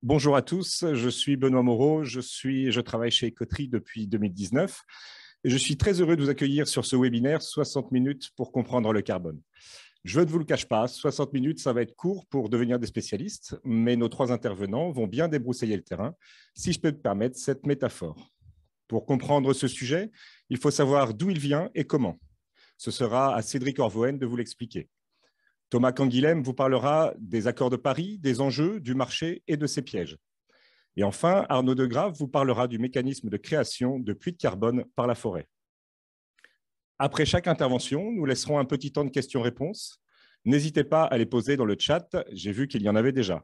Bonjour à tous, je suis Benoît Moreau, je travaille chez Ecoterie depuis 2019 et je suis très heureux de vous accueillir sur ce webinaire 60 minutes pour comprendre le carbone. Je ne vous le cache pas, 60 minutes, ça va être court pour devenir des spécialistes, mais nos trois intervenants vont bien débroussailler le terrain, si je peux me permettre cette métaphore. Pour comprendre ce sujet, il faut savoir d'où il vient et comment. Ce sera à Cédric Orvoen de vous l'expliquer. Thomas Canguilhem vous parlera des accords de Paris, des enjeux, du marché et de ses pièges. Et enfin, Arnaud Degrave vous parlera du mécanisme de création de puits de carbone par la forêt. Après chaque intervention, nous laisserons un petit temps de questions-réponses. N'hésitez pas à les poser dans le chat, j'ai vu qu'il y en avait déjà.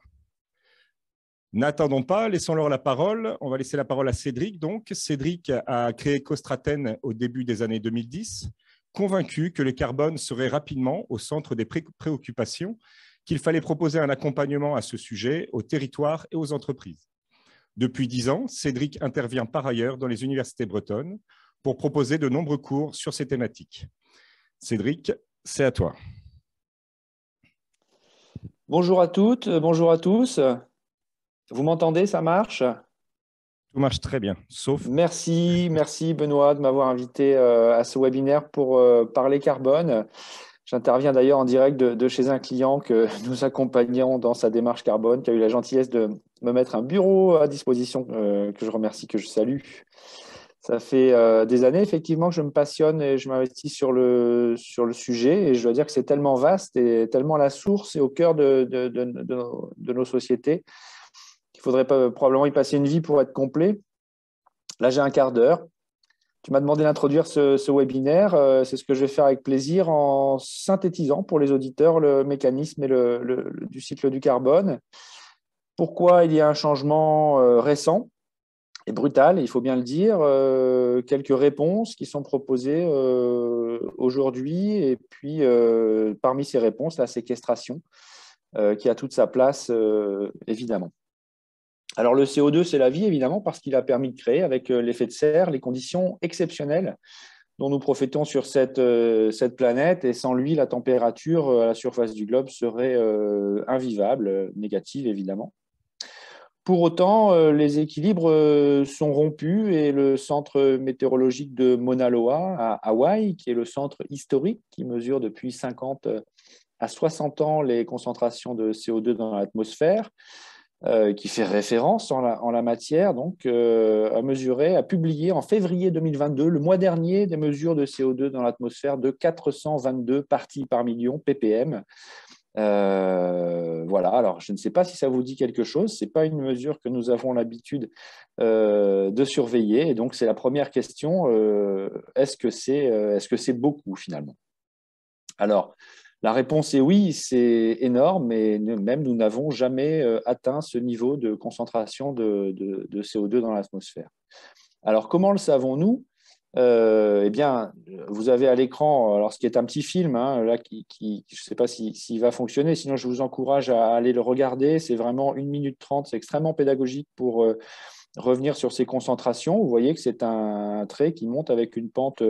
N'attendons pas, laissons-leur la parole. On va laisser la parole à Cédric. Donc, Cédric a créé Costraten au début des années 2010, convaincu que le carbone serait rapidement au centre des préoccupations, qu'il fallait proposer un accompagnement à ce sujet aux territoires et aux entreprises. Depuis 10 ans, Cédric intervient par ailleurs dans les universités bretonnes pour proposer de nombreux cours sur ces thématiques. Cédric, c'est à toi. Bonjour à toutes, bonjour à tous. Vous m'entendez, ça marche? Tout marche très bien, sauf… Merci Benoît de m'avoir invité à ce webinaire pour parler carbone. J'interviens d'ailleurs en direct de chez un client que nous accompagnons dans sa démarche carbone, qui a eu la gentillesse de me mettre un bureau à disposition, que je remercie, que je salue. Ça fait des années, effectivement, que je me passionne et je m'investis sur le sujet. Et je dois dire que c'est tellement vaste et tellement à la source et au cœur de nos sociétés qu'il faudrait probablement y passer une vie pour être complet. Là, j'ai un quart d'heure. Tu m'as demandé d'introduire ce webinaire. C'est ce que je vais faire avec plaisir en synthétisant pour les auditeurs le mécanisme du cycle du carbone. Pourquoi il y a un changement récent et brutal, il faut bien le dire. Quelques réponses qui sont proposées aujourd'hui. Et puis, parmi ces réponses, la séquestration qui a toute sa place, évidemment. Alors, le CO2, c'est la vie, évidemment, parce qu'il a permis de créer, avec l'effet de serre, les conditions exceptionnelles dont nous profitons sur cette planète. Et sans lui, la température à la surface du globe serait invivable, négative, évidemment. Pour autant, les équilibres sont rompus et le centre météorologique de Mauna Loa, à Hawaï, qui est le centre historique qui mesure depuis 50 à 60 ans les concentrations de CO2 dans l'atmosphère, qui fait référence en la matière, donc, a publié en février 2022, le mois dernier, des mesures de CO2 dans l'atmosphère de 422 parties par million, ppm. Voilà, alors je ne sais pas si ça vous dit quelque chose, ce n'est pas une mesure que nous avons l'habitude de surveiller, et donc c'est la première question, est-ce que c'est beaucoup finalement? Alors, la réponse est oui, c'est énorme, mais même nous n'avons jamais atteint ce niveau de concentration de CO2 dans l'atmosphère. Alors, comment le savons-nous? Eh bien, vous avez à l'écran, alors ce qui est un petit film, hein, là, je ne sais pas s'il va fonctionner, sinon je vous encourage à aller le regarder. C'est vraiment 1 minute 30, c'est extrêmement pédagogique pour revenir sur ces concentrations. Vous voyez que c'est un trait qui monte avec une pente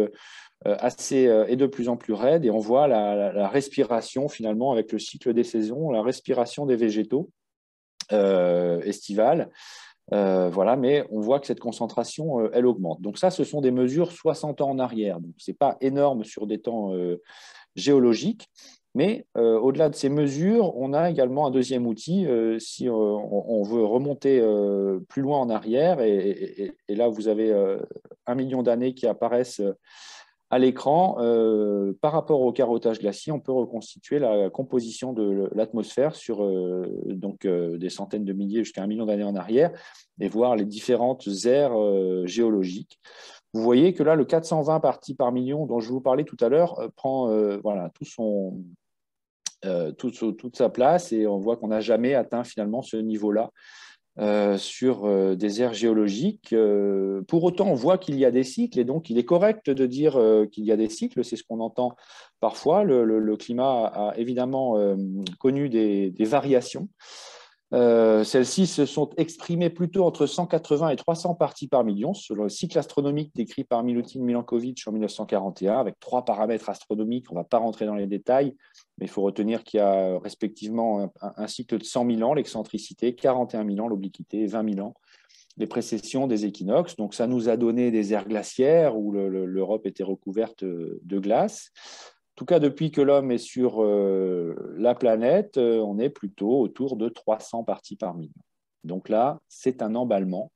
assez et de plus en plus raide, et on voit la respiration finalement avec le cycle des saisons, la respiration des végétaux estivales. Voilà, mais on voit que cette concentration, elle augmente. Donc ça, ce sont des mesures 60 ans en arrière. Donc ce n'est pas énorme sur des temps géologiques, mais au-delà de ces mesures, on a également un deuxième outil si on veut remonter plus loin en arrière. Et là, vous avez 1 million d'années qui apparaissent à l'écran. Par rapport au carottage glacier, on peut reconstituer la composition de l'atmosphère sur des centaines de milliers jusqu'à 1 million d'années en arrière et voir les différentes aires géologiques. Vous voyez que là, le 420 parties par million dont je vous parlais tout à l'heure prend voilà, toute sa place, et on voit qu'on n'a jamais atteint finalement ce niveau-là sur des aires géologiques. Pour autant, on voit qu'il y a des cycles, et donc il est correct de dire qu'il y a des cycles. C'est ce qu'on entend parfois. Le climat a évidemment connu des variations. Celles-ci se sont exprimées plutôt entre 180 et 300 parties par million, selon le cycle astronomique décrit par Milutin Milankovitch en 1941, avec 3 paramètres astronomiques. On ne va pas rentrer dans les détails, mais il faut retenir qu'il y a respectivement un cycle de 100 000 ans, l'excentricité, 41 000 ans, l'obliquité, 20 000 ans, les précessions des équinoxes. Donc, ça nous a donné des aires glaciaires où l'Europe était recouverte de glace. En tout cas, depuis que l'homme est sur la planète, on est plutôt autour de 300 parties par million. Donc là, c'est un emballement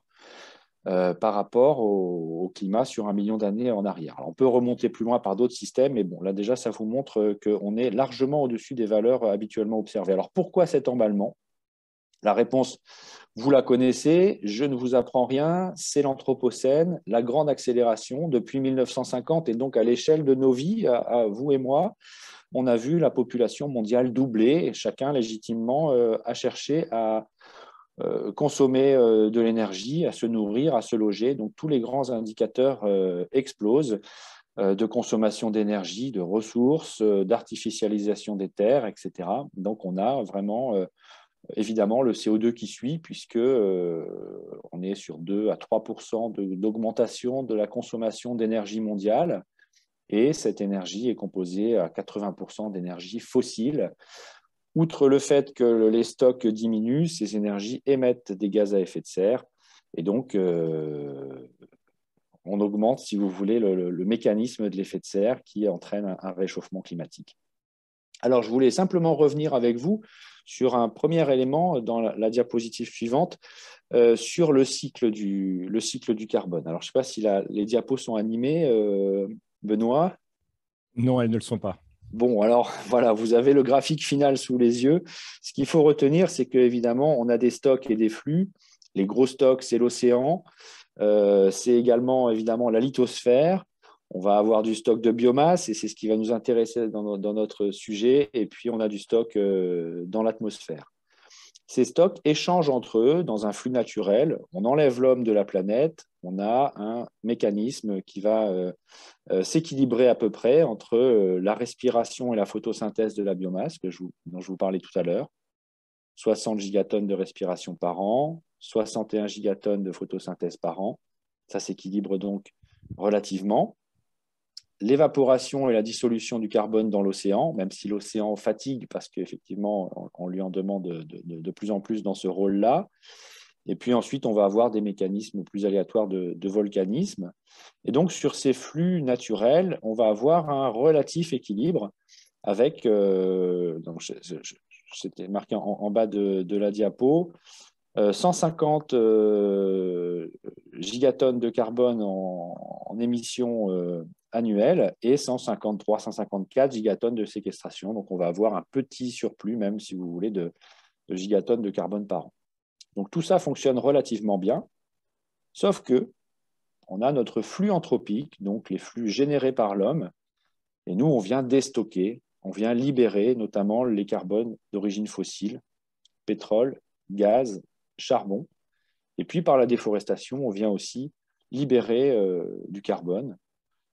par rapport au climat sur 1 million d'années en arrière. Alors, on peut remonter plus loin par d'autres systèmes, mais bon, là déjà, ça vous montre qu'on est largement au-dessus des valeurs habituellement observées. Alors, pourquoi cet emballement? La réponse, vous la connaissez, je ne vous apprends rien, c'est l'Anthropocène, la grande accélération depuis 1950 et donc à l'échelle de nos vies, à vous et moi, on a vu la population mondiale doubler et chacun légitimement a cherché à consommer de l'énergie, à se nourrir, à se loger. Donc tous les grands indicateurs explosent de consommation d'énergie, de ressources, d'artificialisation des terres, etc. Donc on a vraiment évidemment le CO2 qui suit, puisque on est sur 2 à 3% d'augmentation de la consommation d'énergie mondiale. Et cette énergie est composée à 80% d'énergie fossile. Outre le fait que les stocks diminuent, ces énergies émettent des gaz à effet de serre. Et donc, on augmente, si vous voulez, le mécanisme de l'effet de serre qui entraîne un réchauffement climatique. Alors, je voulais simplement revenir avec vous sur un premier élément dans la diapositive suivante, sur le cycle du carbone. Alors, je ne sais pas si les diapos sont animées, Benoît. Non, elles ne le sont pas. Bon, alors voilà, vous avez le graphique final sous les yeux. Ce qu'il faut retenir, c'est qu'évidemment, on a des stocks et des flux. Les gros stocks, c'est l'océan. C'est également, évidemment, la lithosphère. On va avoir du stock de biomasse et c'est ce qui va nous intéresser dans notre sujet. Et puis, on a du stock dans l'atmosphère. Ces stocks échangent entre eux dans un flux naturel. On enlève l'homme de la planète. On a un mécanisme qui va s'équilibrer à peu près entre la respiration et la photosynthèse de la biomasse dont je vous parlais tout à l'heure. 60 gigatonnes de respiration par an, 61 gigatonnes de photosynthèse par an. Ça s'équilibre donc relativement. L'évaporation et la dissolution du carbone dans l'océan, même si l'océan fatigue parce qu'effectivement, on lui en demande de plus en plus dans ce rôle-là. Et puis ensuite, on va avoir des mécanismes plus aléatoires de volcanisme. Et donc, sur ces flux naturels, on va avoir un relatif équilibre avec, c'était marqué en bas de la diapo, 150 gigatonnes de carbone en émissions annuelles et 154 gigatonnes de séquestration. Donc, on va avoir un petit surplus, même si vous voulez, de gigatonnes de carbone par an. Donc, tout ça fonctionne relativement bien, sauf que on a notre flux anthropique, donc les flux générés par l'homme, et nous, on vient déstocker, on vient libérer notamment les carbones d'origine fossile, pétrole, gaz, charbon. Et puis, par la déforestation, on vient aussi libérer du carbone,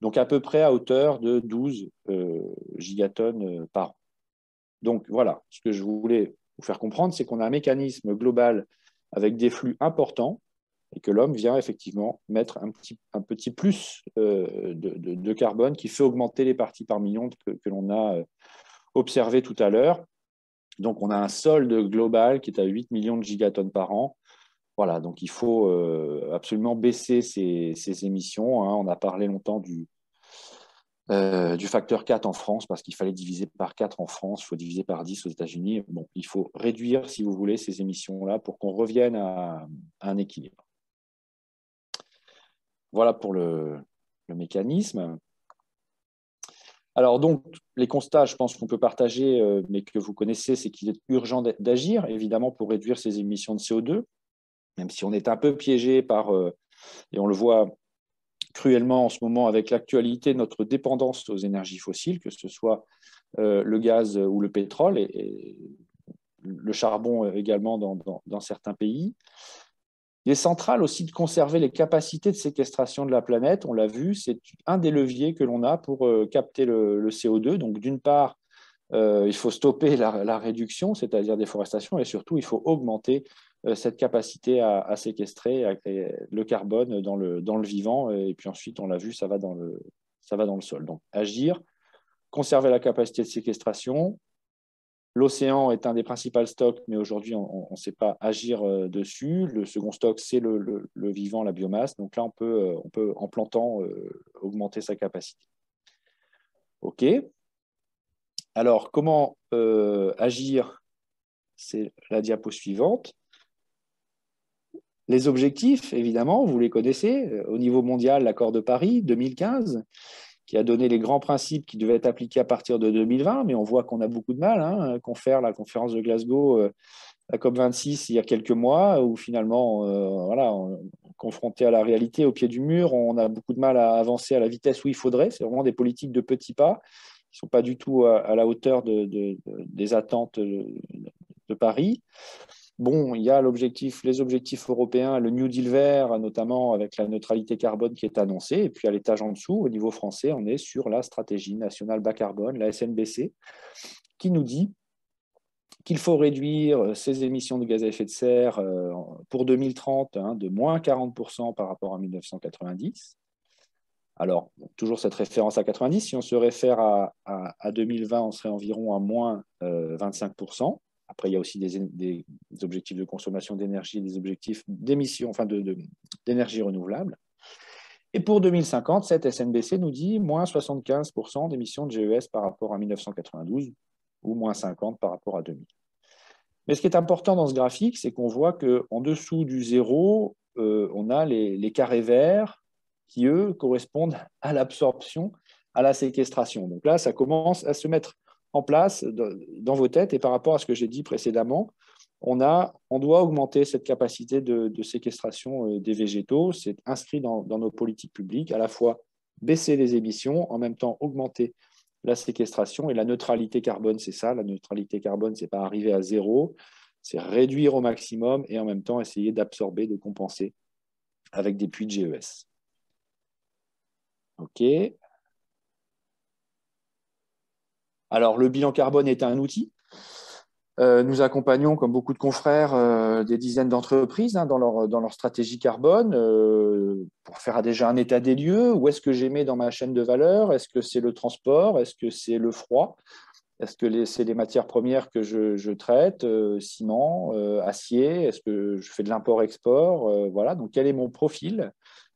donc à peu près à hauteur de 12 gigatonnes par an. Donc, voilà, ce que je voulais vous faire comprendre, c'est qu'on a un mécanisme global avec des flux importants et que l'homme vient effectivement mettre un petit plus de carbone qui fait augmenter les parties par million que l'on a observé tout à l'heure. Donc, on a un solde global qui est à 8 millions de gigatonnes par an. Voilà, donc il faut absolument baisser ces émissions. On a parlé longtemps du facteur 4 en France, parce qu'il fallait diviser par 4 en France, il faut diviser par 10 aux États-Unis. Bon, il faut réduire, si vous voulez, ces émissions-là pour qu'on revienne à un équilibre. Voilà pour le mécanisme. Alors donc, les constats, je pense qu'on peut partager, mais que vous connaissez, c'est qu'il est urgent d'agir, évidemment, pour réduire ces émissions de CO2, même si on est un peu piégé par, et on le voit cruellement en ce moment avec l'actualité, notre dépendance aux énergies fossiles, que ce soit le gaz ou le pétrole, et le charbon également dans certains pays. Il est central aussi de conserver les capacités de séquestration de la planète. On l'a vu, c'est un des leviers que l'on a pour capter le CO2. Donc, d'une part, Il faut stopper la réduction, c'est-à-dire déforestation, et surtout, il faut augmenter cette capacité à séquestrer le carbone dans le vivant. Et puis ensuite, on l'a vu, ça va dans le sol. Donc, agir, conserver la capacité de séquestration. L'océan est un des principaux stocks, mais aujourd'hui, on ne sait pas agir dessus. Le second stock, c'est le vivant, la biomasse. Donc là, on peut en plantant, augmenter sa capacité. OK. Alors, comment agir? C'est la diapo suivante. Les objectifs, évidemment, vous les connaissez. Au niveau mondial, l'accord de Paris 2015, qui a donné les grands principes qui devaient être appliqués à partir de 2020, mais on voit qu'on a beaucoup de mal. Confère la conférence de Glasgow, la COP26, il y a quelques mois, où finalement, voilà, confronté à la réalité, au pied du mur, on a beaucoup de mal à avancer à la vitesse où il faudrait. C'est vraiment des politiques de petits pas qui ne sont pas du tout à la hauteur des attentes de Paris. Bon, il y a les objectifs européens, le New Deal vert, notamment avec la neutralité carbone qui est annoncée. Et puis à l'étage en dessous, au niveau français, on est sur la stratégie nationale bas carbone, la SNBC, qui nous dit qu'il faut réduire ses émissions de gaz à effet de serre pour 2030 de moins 40% par rapport à 1990. Alors, toujours cette référence à 90, si on se réfère à 2020, on serait environ à moins 25%. Après, il y a aussi des objectifs de consommation d'énergie et des objectifs d'émission, enfin d'énergie renouvelable. Et pour 2050, cette SNBC nous dit moins 75% d'émissions de GES par rapport à 1992 ou moins 50% par rapport à 2000. Mais ce qui est important dans ce graphique, c'est qu'on voit qu'en dessous du zéro, on a les carrés verts qui, eux, correspondent à l'absorption, à la séquestration. Donc là, ça commence à se mettre en place dans vos têtes. Et par rapport à ce que j'ai dit précédemment, on doit augmenter cette capacité de séquestration des végétaux. C'est inscrit dans nos politiques publiques, à la fois baisser les émissions, en même temps augmenter la séquestration. Et la neutralité carbone, c'est ça. La neutralité carbone, ce n'est pas arriver à zéro, c'est réduire au maximum et en même temps essayer d'absorber, de compenser avec des puits de GES. OK. Alors, le bilan carbone est un outil. Nous accompagnons, comme beaucoup de confrères, des dizaines d'entreprises dans leur stratégie carbone pour faire déjà un état des lieux. Où est-ce que j'émets dans ma chaîne de valeur? Est-ce que c'est le transport? Est-ce que c'est le froid? Est-ce que c'est les matières premières que je traite? Ciment, acier? Est-ce que je fais de l'import-export? Voilà. Donc, quel est mon profil?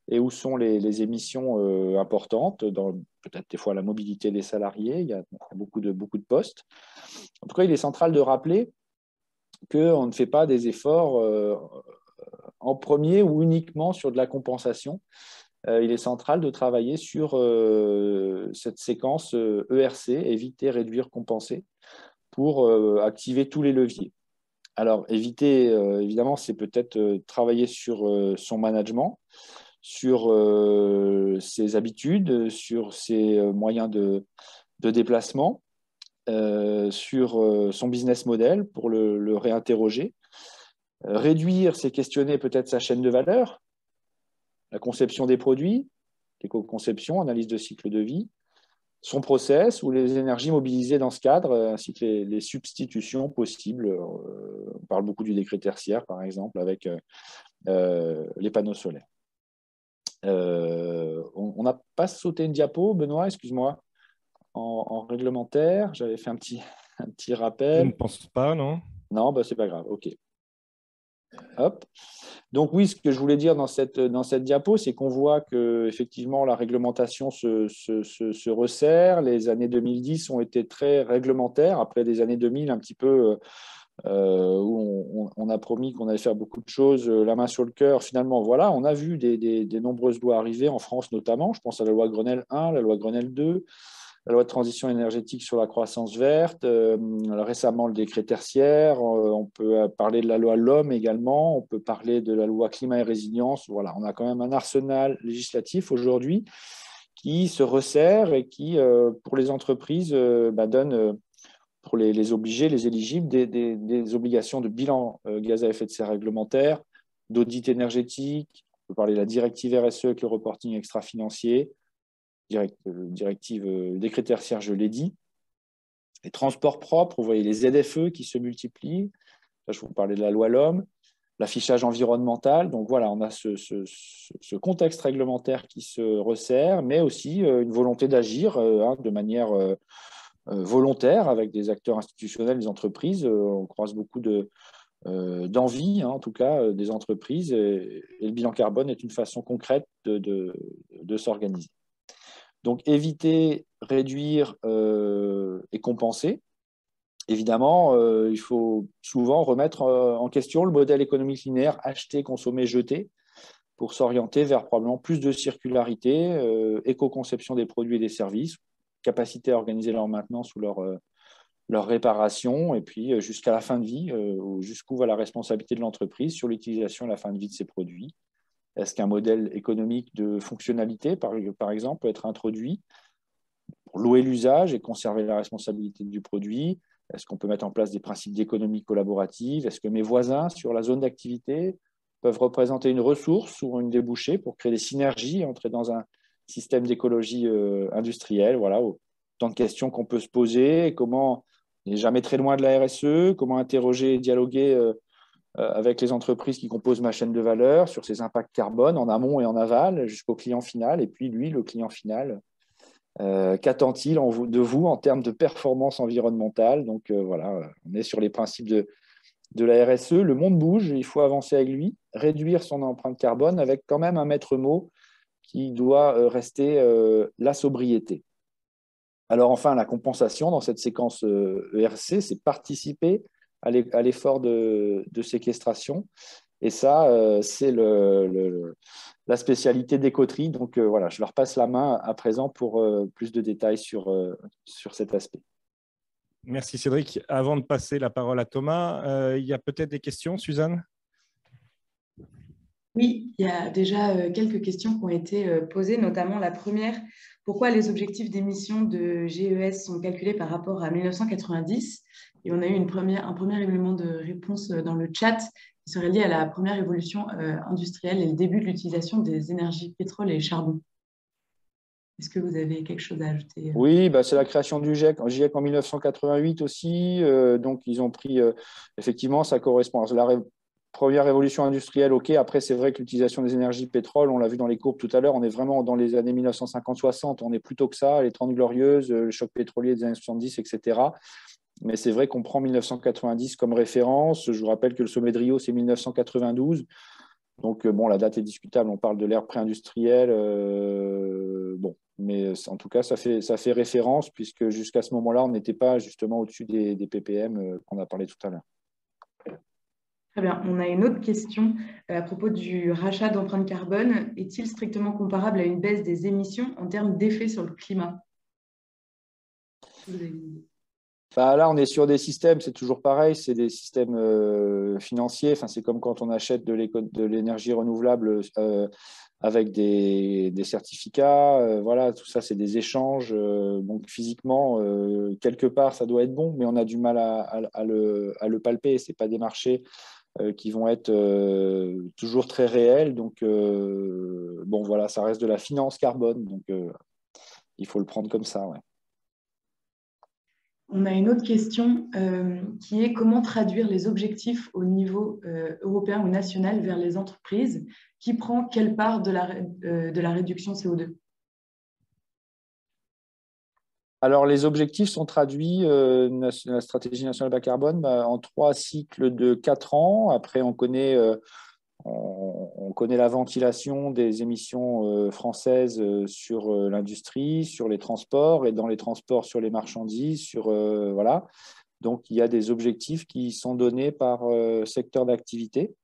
Et où sont les émissions importantes, dans peut-être des fois la mobilité des salariés, il y a beaucoup de postes. En tout cas, il est central de rappeler qu'on ne fait pas des efforts en premier ou uniquement sur de la compensation. Il est central de travailler sur cette séquence ERC, éviter, réduire, compenser, pour activer tous les leviers. Alors, éviter, évidemment, c'est peut-être travailler sur son management, sur ses habitudes, sur ses moyens de déplacement, sur son business model pour le réinterroger. Réduire, c'est questionner peut-être sa chaîne de valeur, la conception des produits, l'éco-conception, analyse de cycle de vie, son process ou les énergies mobilisées dans ce cadre, ainsi que les substitutions possibles. On parle beaucoup du décret tertiaire, par exemple, avec les panneaux solaires. On n'a pas sauté une diapo, Benoît, excuse-moi, en réglementaire. J'avais fait un petit rappel. Je ne pense pas, non. Non, bah, c'est pas grave, OK. Hop. Donc oui, ce que je voulais dire dans cette diapo, c'est qu'on voit que effectivement la réglementation se resserre. Les années 2010 ont été très réglementaires, après des années 2000 un petit peu où on a promis qu'on allait faire beaucoup de choses, la main sur le cœur. Finalement, voilà, on a vu des nombreuses lois arriver en France notamment. Je pense à la loi Grenelle 1, la loi Grenelle 2, la loi de transition énergétique sur la croissance verte, récemment le décret tertiaire, on peut parler de la loi L'Homme également, on peut parler de la loi climat et résilience. Voilà, on a quand même un arsenal législatif aujourd'hui qui se resserre et qui, pour les entreprises, donne, pour les obligés, les éligibles, des obligations de bilan gaz à effet de serre réglementaire, d'audit énergétique, on peut parler de la directive RSE avec le reporting extra-financier, directive décret tertiaire, je l'ai dit. Les transports propres, vous voyez les ZFE qui se multiplient. Là, je vous parlais de la loi LOM. L'affichage environnemental. Donc voilà, on a ce contexte réglementaire qui se resserre, mais aussi une volonté d'agir de manière volontaire avec des acteurs institutionnels, des entreprises. On croise beaucoup d'envie, en tout cas, des entreprises. Et le bilan carbone est une façon concrète de s'organiser. Donc éviter, réduire et compenser. Évidemment, il faut souvent remettre en question le modèle économique linéaire acheter, consommer, jeter pour s'orienter vers probablement plus de circularité, éco-conception des produits et des services, capacité à organiser leur maintenance ou leur réparation, et puis jusqu'à la fin de vie, jusqu'où va la responsabilité de l'entreprise sur l'utilisation et la fin de vie de ces produits. Est-ce qu'un modèle économique de fonctionnalité, par exemple, peut être introduit pour louer l'usage et conserver la responsabilité du produit? Est-ce qu'on peut mettre en place des principes d'économie collaborative? Est-ce que mes voisins sur la zone d'activité peuvent représenter une ressource ou une débouchée pour créer des synergies et entrer dans un système d'écologie industrielle? Voilà, autant de questions qu'on peut se poser. Et comment, on n'est jamais très loin de la RSE, comment interroger et dialoguer avec les entreprises qui composent ma chaîne de valeur sur ces impacts carbone en amont et en aval jusqu'au client final. Et puis lui, le client final, qu'attend-il de vous en termes de performance environnementale? Donc voilà, on est sur les principes de la RSE. Le monde bouge, il faut avancer avec lui, réduire son empreinte carbone avec quand même un maître mot qui doit rester la sobriété. Alors enfin, la compensation dans cette séquence ERC, c'est participer à l'effort de séquestration. Et ça, c'est la spécialité d'Écoterie. Donc voilà, je leur passe la main à présent pour plus de détails sur cet aspect. Merci Cédric. Avant de passer la parole à Thomas, il y a peut-être des questions, Suzanne? Oui, il y a déjà quelques questions qui ont été posées, notamment la première. Pourquoi les objectifs d'émission de GES sont calculés par rapport à 1990? Et on a eu un premier élément de réponse dans le chat qui serait lié à la première évolution industrielle et le début de l'utilisation des énergies pétrole et charbon. Est-ce que vous avez quelque chose à ajouter? Oui, c'est la création du GIEC en 1988 aussi. Donc, ils ont pris, effectivement, ça correspond à la première révolution industrielle. OK, après, c'est vrai que l'utilisation des énergies pétrole, on l'a vu dans les courbes tout à l'heure, on est vraiment dans les années 1950-60. On est plutôt que ça, les 30 glorieuses, le choc pétrolier des années 70, etc. Mais c'est vrai qu'on prend 1990 comme référence. Je vous rappelle que le sommet de Rio, c'est 1992. Donc, bon, la date est discutable. On parle de l'ère pré-industrielle. Bon, mais en tout cas, ça fait référence puisque jusqu'à ce moment-là, on n'était pas justement au-dessus des ppm qu'on a parlé tout à l'heure. Très bien. On a une autre question à propos du rachat d'empreinte carbone. Est-il strictement comparable à une baisse des émissions en termes d'effet sur le climat? Là, on est sur des systèmes, c'est toujours pareil, c'est des systèmes financiers. Enfin, c'est comme quand on achète de l'énergie renouvelable avec des certificats. Voilà, tout ça, c'est des échanges. Donc, physiquement, quelque part, ça doit être bon, mais on a du mal à le palper. Ce n'est pas des marchés qui vont être toujours très réels. Donc, bon, voilà, ça reste de la finance carbone. Donc, il faut le prendre comme ça, ouais. On a une autre question qui est comment traduire les objectifs au niveau européen ou national vers les entreprises? Qui prend quelle part de la réduction CO2? Alors, les objectifs sont traduits, la stratégie nationale bas carbone, en 3 cycles de 4 ans. Après, on connaît la ventilation des émissions françaises sur l'industrie, sur les transports, et dans les transports sur les marchandises, voilà. Donc, il y a des objectifs qui sont donnés par secteur d'activité.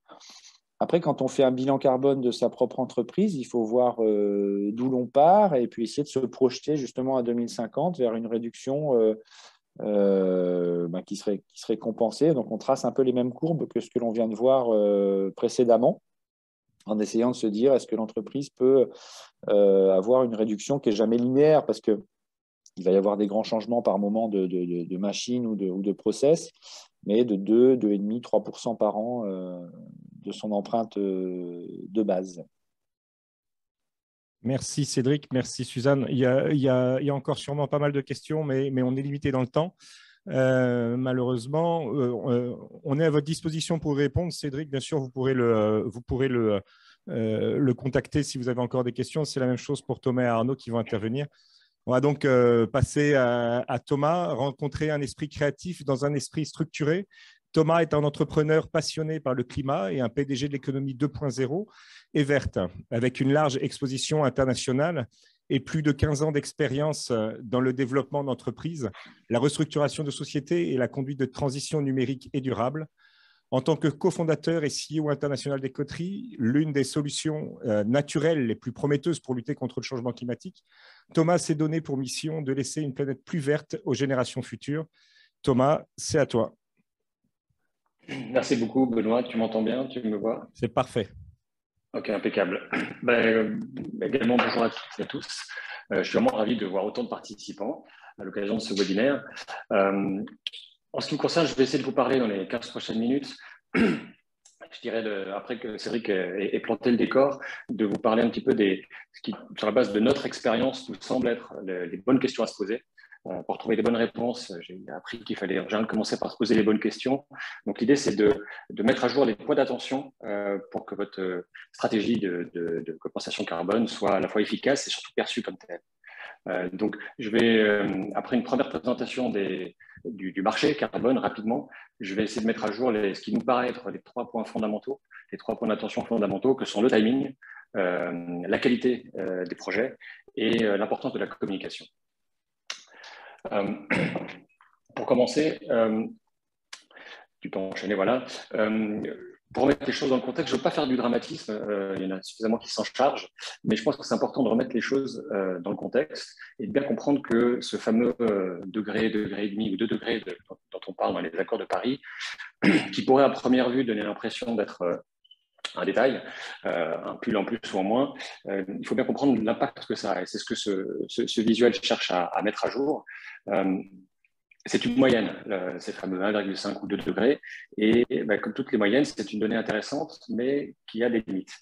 Après, quand on fait un bilan carbone de sa propre entreprise, il faut voir d'où l'on part et puis essayer de se projeter justement à 2050 vers une réduction qui serait compensée. Donc, on trace un peu les mêmes courbes que ce que l'on vient de voir précédemment, en essayant de se dire est-ce que l'entreprise peut avoir une réduction qui n'est jamais linéaire, parce qu'il va y avoir des grands changements par moment de machines ou de process, mais de 2, 2,5, 3% par an de son empreinte de base. Merci Cédric, merci Suzanne. Il y a encore sûrement pas mal de questions, mais on est limité dans le temps. Malheureusement, on est à votre disposition pour répondre. Cédric, bien sûr, vous pourrez le contacter si vous avez encore des questions. C'est la même chose pour Thomas et Arnaud qui vont intervenir. On va donc passer à Thomas, rencontrer un esprit créatif dans un esprit structuré. Thomas est un entrepreneur passionné par le climat et un PDG de l'économie 2.0 et verte, avec une large exposition internationale et plus de 15 ans d'expérience dans le développement d'entreprises, la restructuration de sociétés et la conduite de transition numérique et durable. En tant que cofondateur et CEO international des coteries, l'une des solutions naturelles les plus prometteuses pour lutter contre le changement climatique, Thomas s'est donné pour mission de laisser une planète plus verte aux générations futures. Thomas, c'est à toi. Merci beaucoup, Benoît. Tu m'entends bien? Tu me vois? C'est parfait. Ok, impeccable. Également, bonjour à toutes et à tous. Je suis vraiment ravi de voir autant de participants à l'occasion de ce webinaire. En ce qui me concerne, je vais essayer de vous parler dans les 15 prochaines minutes. Je dirais, après que Cédric ait planté le décor, de vous parler un petit peu ce qui, sur la base de notre expérience, nous semble être les bonnes questions à se poser. Pour trouver les bonnes réponses, j'ai appris qu'il fallait en général commencer par se poser les bonnes questions. Donc, l'idée, c'est de mettre à jour les points d'attention pour que votre stratégie de compensation carbone soit à la fois efficace et surtout perçue comme telle. Donc, je vais, après une première présentation du marché carbone, rapidement, je vais essayer de mettre à jour ce qui nous paraît être les 3 points fondamentaux, les 3 points d'attention fondamentaux que sont le timing, la qualité des projets et l'importance de la communication. Pour commencer, tu peux enchaîner, voilà. Pour remettre les choses dans le contexte, je ne veux pas faire du dramatisme, il y en a suffisamment qui s'en chargent, mais je pense que c'est important de remettre les choses dans le contexte et de bien comprendre que ce fameux degré et demi ou 2 degrés dont on parle dans les accords de Paris, qui pourrait à première vue donner l'impression d'être un détail, un pull en plus ou en moins, il faut bien comprendre l'impact que ça a. Et c'est ce que ce visuel cherche à mettre à jour. C'est une moyenne, ces fameux 1,5 ou 2 degrés. Et comme toutes les moyennes, c'est une donnée intéressante, mais qui a des limites.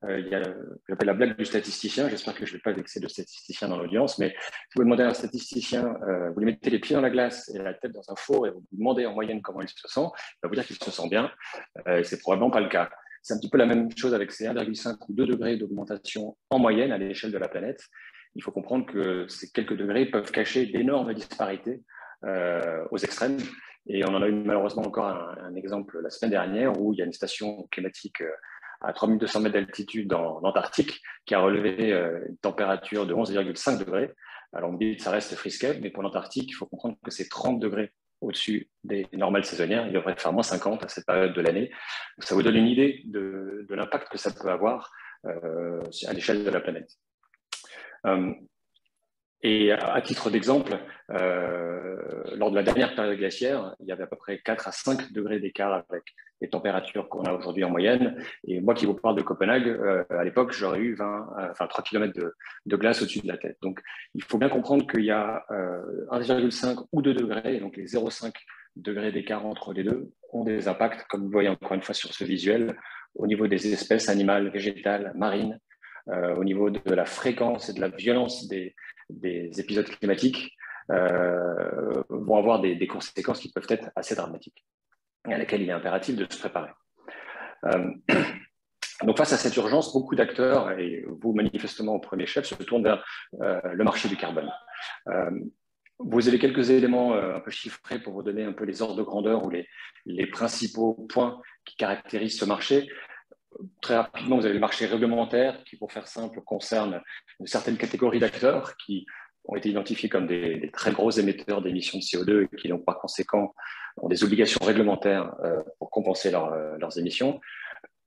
Il y a ce que j'appelle la blague du statisticien. J'espère que je ne vais pas vexer de statisticien dans l'audience, mais si vous demandez à un statisticien, vous lui mettez les pieds dans la glace et la tête dans un four et vous lui demandez en moyenne comment il se sent, il va vous dire qu'il se sent bien. C'est probablement pas le cas. C'est un petit peu la même chose avec ces 1,5 ou 2 degrés d'augmentation en moyenne à l'échelle de la planète. Il faut comprendre que ces quelques degrés peuvent cacher d'énormes disparités aux extrêmes. Et on en a eu malheureusement encore un exemple la semaine dernière où il y a une station climatique à 3200 mètres d'altitude en Antarctique qui a relevé une température de 11,5 degrés. Alors on me dit que ça reste frisquet, mais pour l'Antarctique, il faut comprendre que c'est 30 degrés au-dessus des normales saisonnières. Il devrait faire moins 50 à cette période de l'année. Ça vous donne une idée de l'impact que ça peut avoir à l'échelle de la planète. Et à titre d'exemple, lors de la dernière période glaciaire, il y avait à peu près 4 à 5 degrés d'écart avec les températures qu'on a aujourd'hui en moyenne. Et moi qui vous parle de Copenhague, à l'époque, j'aurais eu 3 km de glace au-dessus de la tête. Donc, il faut bien comprendre qu'il y a 1,5 ou 2 degrés, et donc les 0,5 degrés d'écart entre les deux ont des impacts, comme vous voyez encore une fois sur ce visuel, au niveau des espèces animales, végétales, marines, au niveau de la fréquence et de la violence des épisodes climatiques vont avoir des conséquences qui peuvent être assez dramatiques et à laquelle il est impératif de se préparer. Donc face à cette urgence, beaucoup d'acteurs, et vous manifestement au premier chef, se tournent vers le marché du carbone. Vous avez quelques éléments un peu chiffrés pour vous donner un peu les ordres de grandeur ou les principaux points qui caractérisent ce marché. Très rapidement, vous avez le marché réglementaire qui, pour faire simple, concerne une certaine catégorie d'acteurs qui ont été identifiés comme des très gros émetteurs d'émissions de CO2 et qui, donc, par conséquent, ont des obligations réglementaires pour compenser leurs émissions.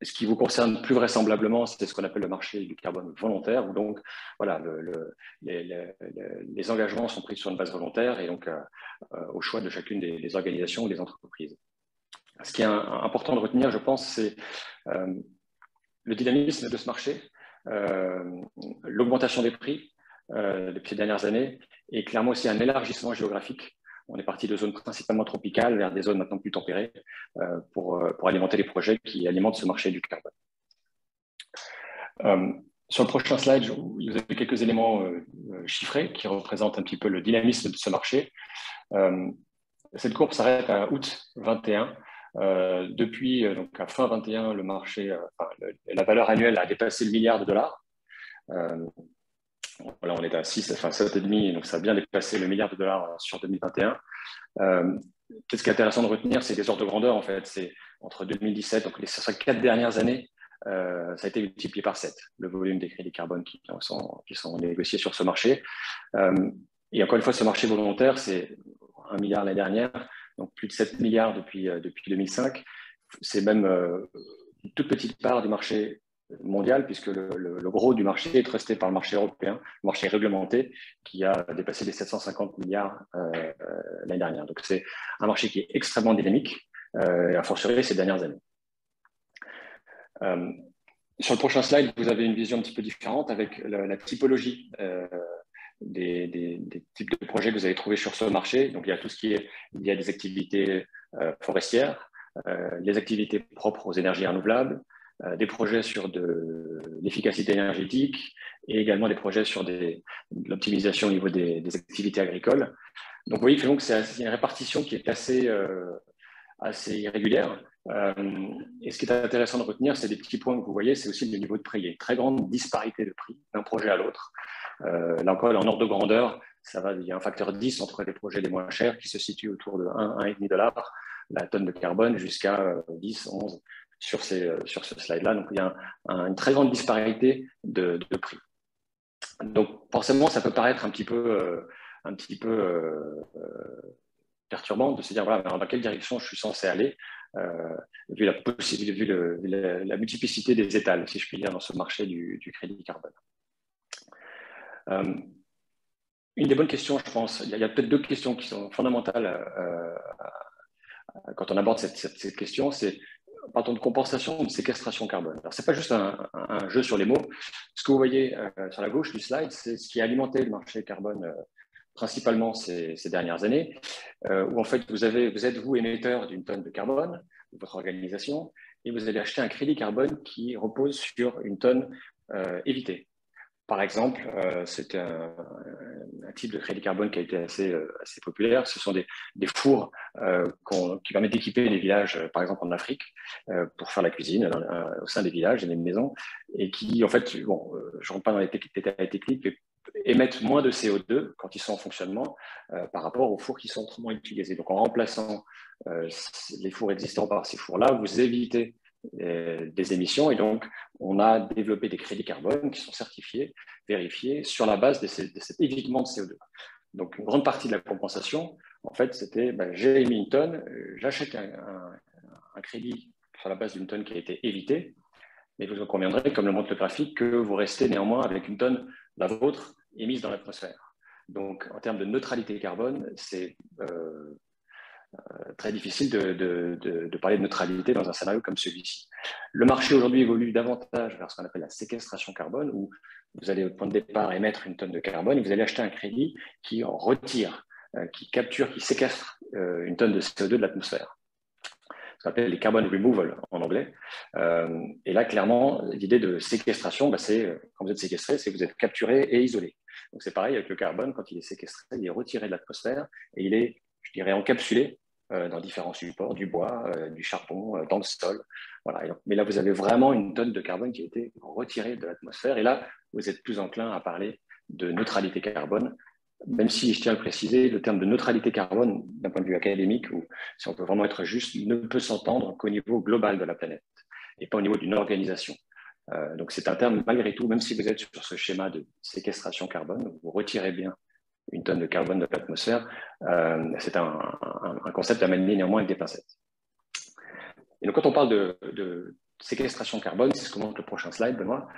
Ce qui vous concerne plus vraisemblablement, c'est ce qu'on appelle le marché du carbone volontaire, où donc, voilà, les engagements sont pris sur une base volontaire et donc au choix de chacune des organisations ou des entreprises. Ce qui est important de retenir, je pense, c'est le dynamisme de ce marché, l'augmentation des prix depuis ces dernières années et clairement aussi un élargissement géographique. On est parti de zones principalement tropicales vers des zones maintenant plus tempérées pour alimenter les projets qui alimentent ce marché du carbone. Sur le prochain slide, vous avez quelques éléments chiffrés qui représentent un petit peu le dynamisme de ce marché. Cette courbe s'arrête à août 21. Depuis donc à fin 21, le marché, la valeur annuelle a dépassé le milliard de dollars. Voilà, on est à 6, enfin 7,5, donc ça a bien dépassé le milliard de dollars sur 2021. Qu'est-ce qui est intéressant de retenir, c'est des ordres de grandeur, en fait. C'est entre 2017, donc les 4 dernières années, ça a été multiplié par 7, le volume des crédits carbone qui sont négociés sur ce marché. Et encore une fois, ce marché volontaire, c'est 1 milliard l'année dernière, donc plus de 7 milliards depuis 2005. C'est même une toute petite part du marché mondial, puisque le gros du marché est resté par le marché européen, le marché réglementé, qui a dépassé les 750 milliards l'année dernière. Donc c'est un marché qui est extrêmement dynamique, a fortiori ces dernières années. Sur le prochain slide, vous avez une vision un petit peu différente avec la typologie des types de projets que vous allez trouver sur ce marché. Donc il y a tout ce qui est lié à des activités forestières, les activités propres aux énergies renouvelables, des projets sur de l'efficacité énergétique et également des projets sur de l'optimisation au niveau des activités agricoles. Donc, vous voyez que c'est une répartition qui est assez irrégulière. Et ce qui est intéressant de retenir, c'est des petits points que vous voyez, c'est aussi le niveau de prix. Il y a une très grande disparité de prix d'un projet à l'autre. Là encore, en ordre de grandeur, il y a un facteur 10 entre les projets les moins chers qui se situent autour de 1,5 $ la tonne de carbone jusqu'à 10, 11 sur ce slide-là. Donc, il y a une très grande disparité de prix. Donc, forcément, ça peut paraître un petit peu perturbant de se dire, voilà, dans quelle direction je suis censé aller, vu la multiplicité des étals, si je puis dire, dans ce marché du crédit carbone. Une des bonnes questions, je pense, il y a peut-être 2 questions qui sont fondamentales quand on aborde cette question, c'est partons de compensation ou de séquestration carbone. Alors, ce n'est pas juste un jeu sur les mots. Ce que vous voyez sur la gauche du slide, c'est ce qui a alimenté le marché carbone principalement ces dernières années, où en fait, vous êtes vous émetteur d'une tonne de carbone, de votre organisation, et vous allez acheter un crédit carbone qui repose sur une tonne évitée. Par exemple, c'est un type de crédit carbone qui a été assez populaire. Ce sont des fours qui permettent d'équiper les villages, par exemple en Afrique, pour faire la cuisine au sein des villages et des maisons, et qui, en fait, je ne rentre pas dans les détails techniques, mais émettent moins de CO2 quand ils sont en fonctionnement par rapport aux fours qui sont autrement utilisés. Donc, en remplaçant les fours existants par ces fours-là, vous évitez des émissions, et donc on a développé des crédits carbone qui sont certifiés, vérifiés sur la base de cet évitement de CO2. Donc une grande partie de la compensation, en fait, c'était j'ai émis une tonne, j'achète un crédit sur la base d'une tonne qui a été évitée, mais vous en conviendrez, comme le montre le graphique, que vous restez néanmoins avec une tonne, la vôtre, émise dans l'atmosphère. Donc en termes de neutralité carbone, c'est très difficile de parler de neutralité dans un scénario comme celui-ci. Le marché aujourd'hui évolue davantage vers ce qu'on appelle la séquestration carbone, où vous allez au point de départ émettre une tonne de carbone et vous allez acheter un crédit qui en retire, qui capture, qui séquestre une tonne de CO2 de l'atmosphère. Ce qu'on appelle les carbon removal en anglais. Et là, clairement, l'idée de séquestration, c'est quand vous êtes séquestré, c'est que vous êtes capturé et isolé. Donc c'est pareil avec le carbone, quand il est séquestré, il est retiré de l'atmosphère et il est, je dirais, encapsulé dans différents supports, du bois, du charbon, dans le sol. Voilà. Mais là, vous avez vraiment une tonne de carbone qui a été retirée de l'atmosphère. Et là, vous êtes plus enclin à parler de neutralité carbone, même si, je tiens à le préciser, le terme de neutralité carbone, d'un point de vue académique, ou si on peut vraiment être juste, ne peut s'entendre qu'au niveau global de la planète et pas au niveau d'une organisation. Donc, c'est un terme, malgré tout, même si vous êtes sur ce schéma de séquestration carbone, vous retirez bien une tonne de carbone de l'atmosphère, c'est un concept à manier néanmoins avec des pincettes. Et donc, quand on parle de séquestration carbone, c'est ce que montre le prochain slide, Benoît,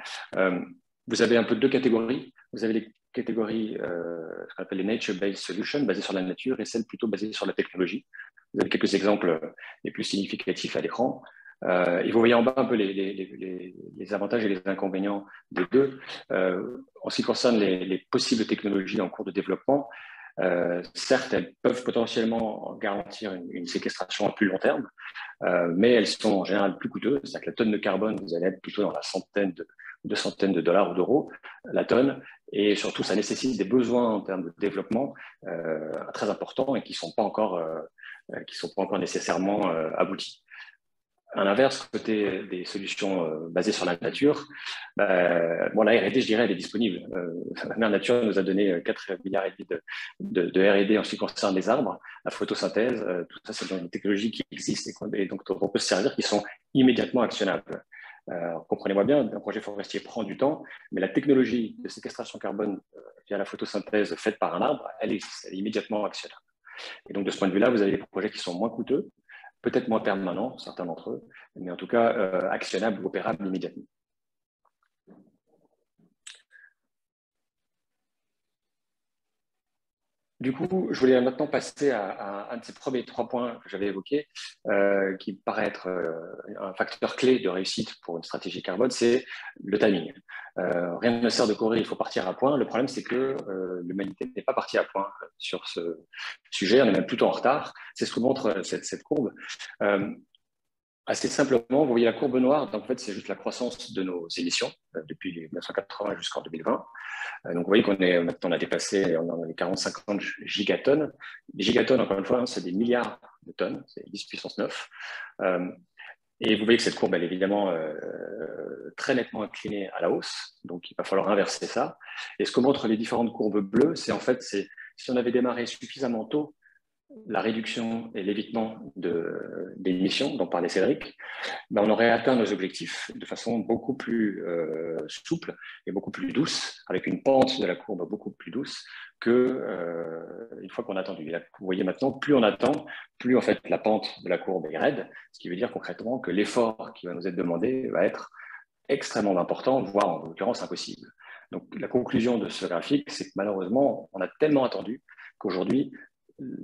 vous avez un peu 2 catégories. Vous avez les catégories, ce qu'on appelle les nature-based solutions, basées sur la nature, et celles plutôt basées sur la technologie. Vous avez quelques exemples les plus significatifs à l'écran. Et vous voyez en bas un peu les avantages et les inconvénients des deux. En ce qui concerne les possibles technologies en cours de développement, certes, elles peuvent potentiellement garantir une séquestration à plus long terme, mais elles sont en général plus coûteuses. C'est-à-dire que la tonne de carbone, vous allez être plutôt dans la centaine de dollars ou d'euros la tonne, et surtout, ça nécessite des besoins en termes de développement très importants et qui ne sont pas encore qui ne sont pas encore nécessairement aboutis. À l'inverse, côté des solutions basées sur la nature, la R&D, je dirais, elle est disponible. La mère nature nous a donné 4,5 milliards de R&D en ce qui concerne les arbres, la photosynthèse, tout ça, c'est des technologies qui existent et donc on peut se servir, qui sont immédiatement actionnables. Comprenez-moi bien, un projet forestier prend du temps, mais la technologie de séquestration carbone via la photosynthèse faite par un arbre, elle existe, elle est immédiatement actionnable. Et donc de ce point de vue-là, vous avez des projets qui sont moins coûteux, peut-être moins permanents, certains d'entre eux, mais en tout cas actionnables ou opérables immédiatement. Du coup, je voulais maintenant passer à un de ces premiers 3 points que j'avais évoqués, qui paraît être un facteur clé de réussite pour une stratégie carbone, c'est le timing. Rien ne sert de courir, il faut partir à point. Le problème, c'est que l'humanité n'est pas partie à point sur ce sujet, on est même plutôt en retard. C'est ce que montre cette courbe. Assez simplement, vous voyez la courbe noire, donc en fait, c'est juste la croissance de nos émissions depuis 1980 jusqu'en 2020. Donc, vous voyez qu'on a dépassé, on a les 40-50 gigatonnes. Les gigatonnes, encore une fois, c'est des milliards de tonnes, c'est 10 puissance 9. Et vous voyez que cette courbe, elle est évidemment très nettement inclinée à la hausse. Donc, il va falloir inverser ça. Et ce que montrent les différentes courbes bleues, c'est en fait, si on avait démarré suffisamment tôt la réduction et l'évitement d'émissions dont parlait Cédric, on aurait atteint nos objectifs de façon beaucoup plus souple et beaucoup plus douce, avec une pente de la courbe beaucoup plus douce une fois qu'on a attendu. Là, vous voyez maintenant, plus on attend, plus en fait la pente de la courbe est raide, ce qui veut dire concrètement que l'effort qui va nous être demandé va être extrêmement important, voire en l'occurrence impossible. Donc la conclusion de ce graphique, c'est que malheureusement, on a tellement attendu qu'aujourd'hui,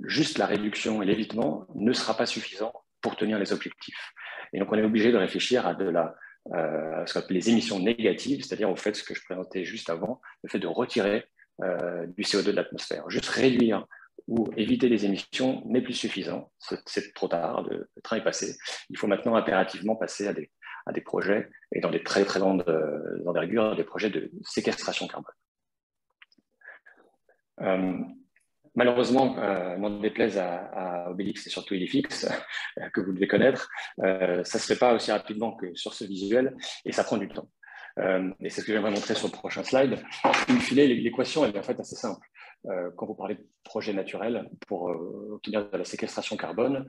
juste la réduction et l'évitement ne sera pas suffisant pour tenir les objectifs. Et donc, on est obligé de réfléchir à ce qu'on appelle les émissions négatives, c'est-à-dire au fait, ce que je présentais juste avant, le fait de retirer du CO2 de l'atmosphère. Juste réduire ou éviter les émissions n'est plus suffisant. C'est trop tard, le train est passé. Il faut maintenant impérativement passer à des projets, et dans des très, très grandes envergures, des projets de séquestration carbone. Malheureusement, n'en déplaise à Obélix et surtout Ilifix, que vous devez connaître, ça ne se fait pas aussi rapidement que sur ce visuel et ça prend du temps. Et c'est ce que j'aimerais montrer sur le prochain slide. In fine, l'équation elle est en fait assez simple. Quand vous parlez de projet naturel pour obtenir de la séquestration carbone,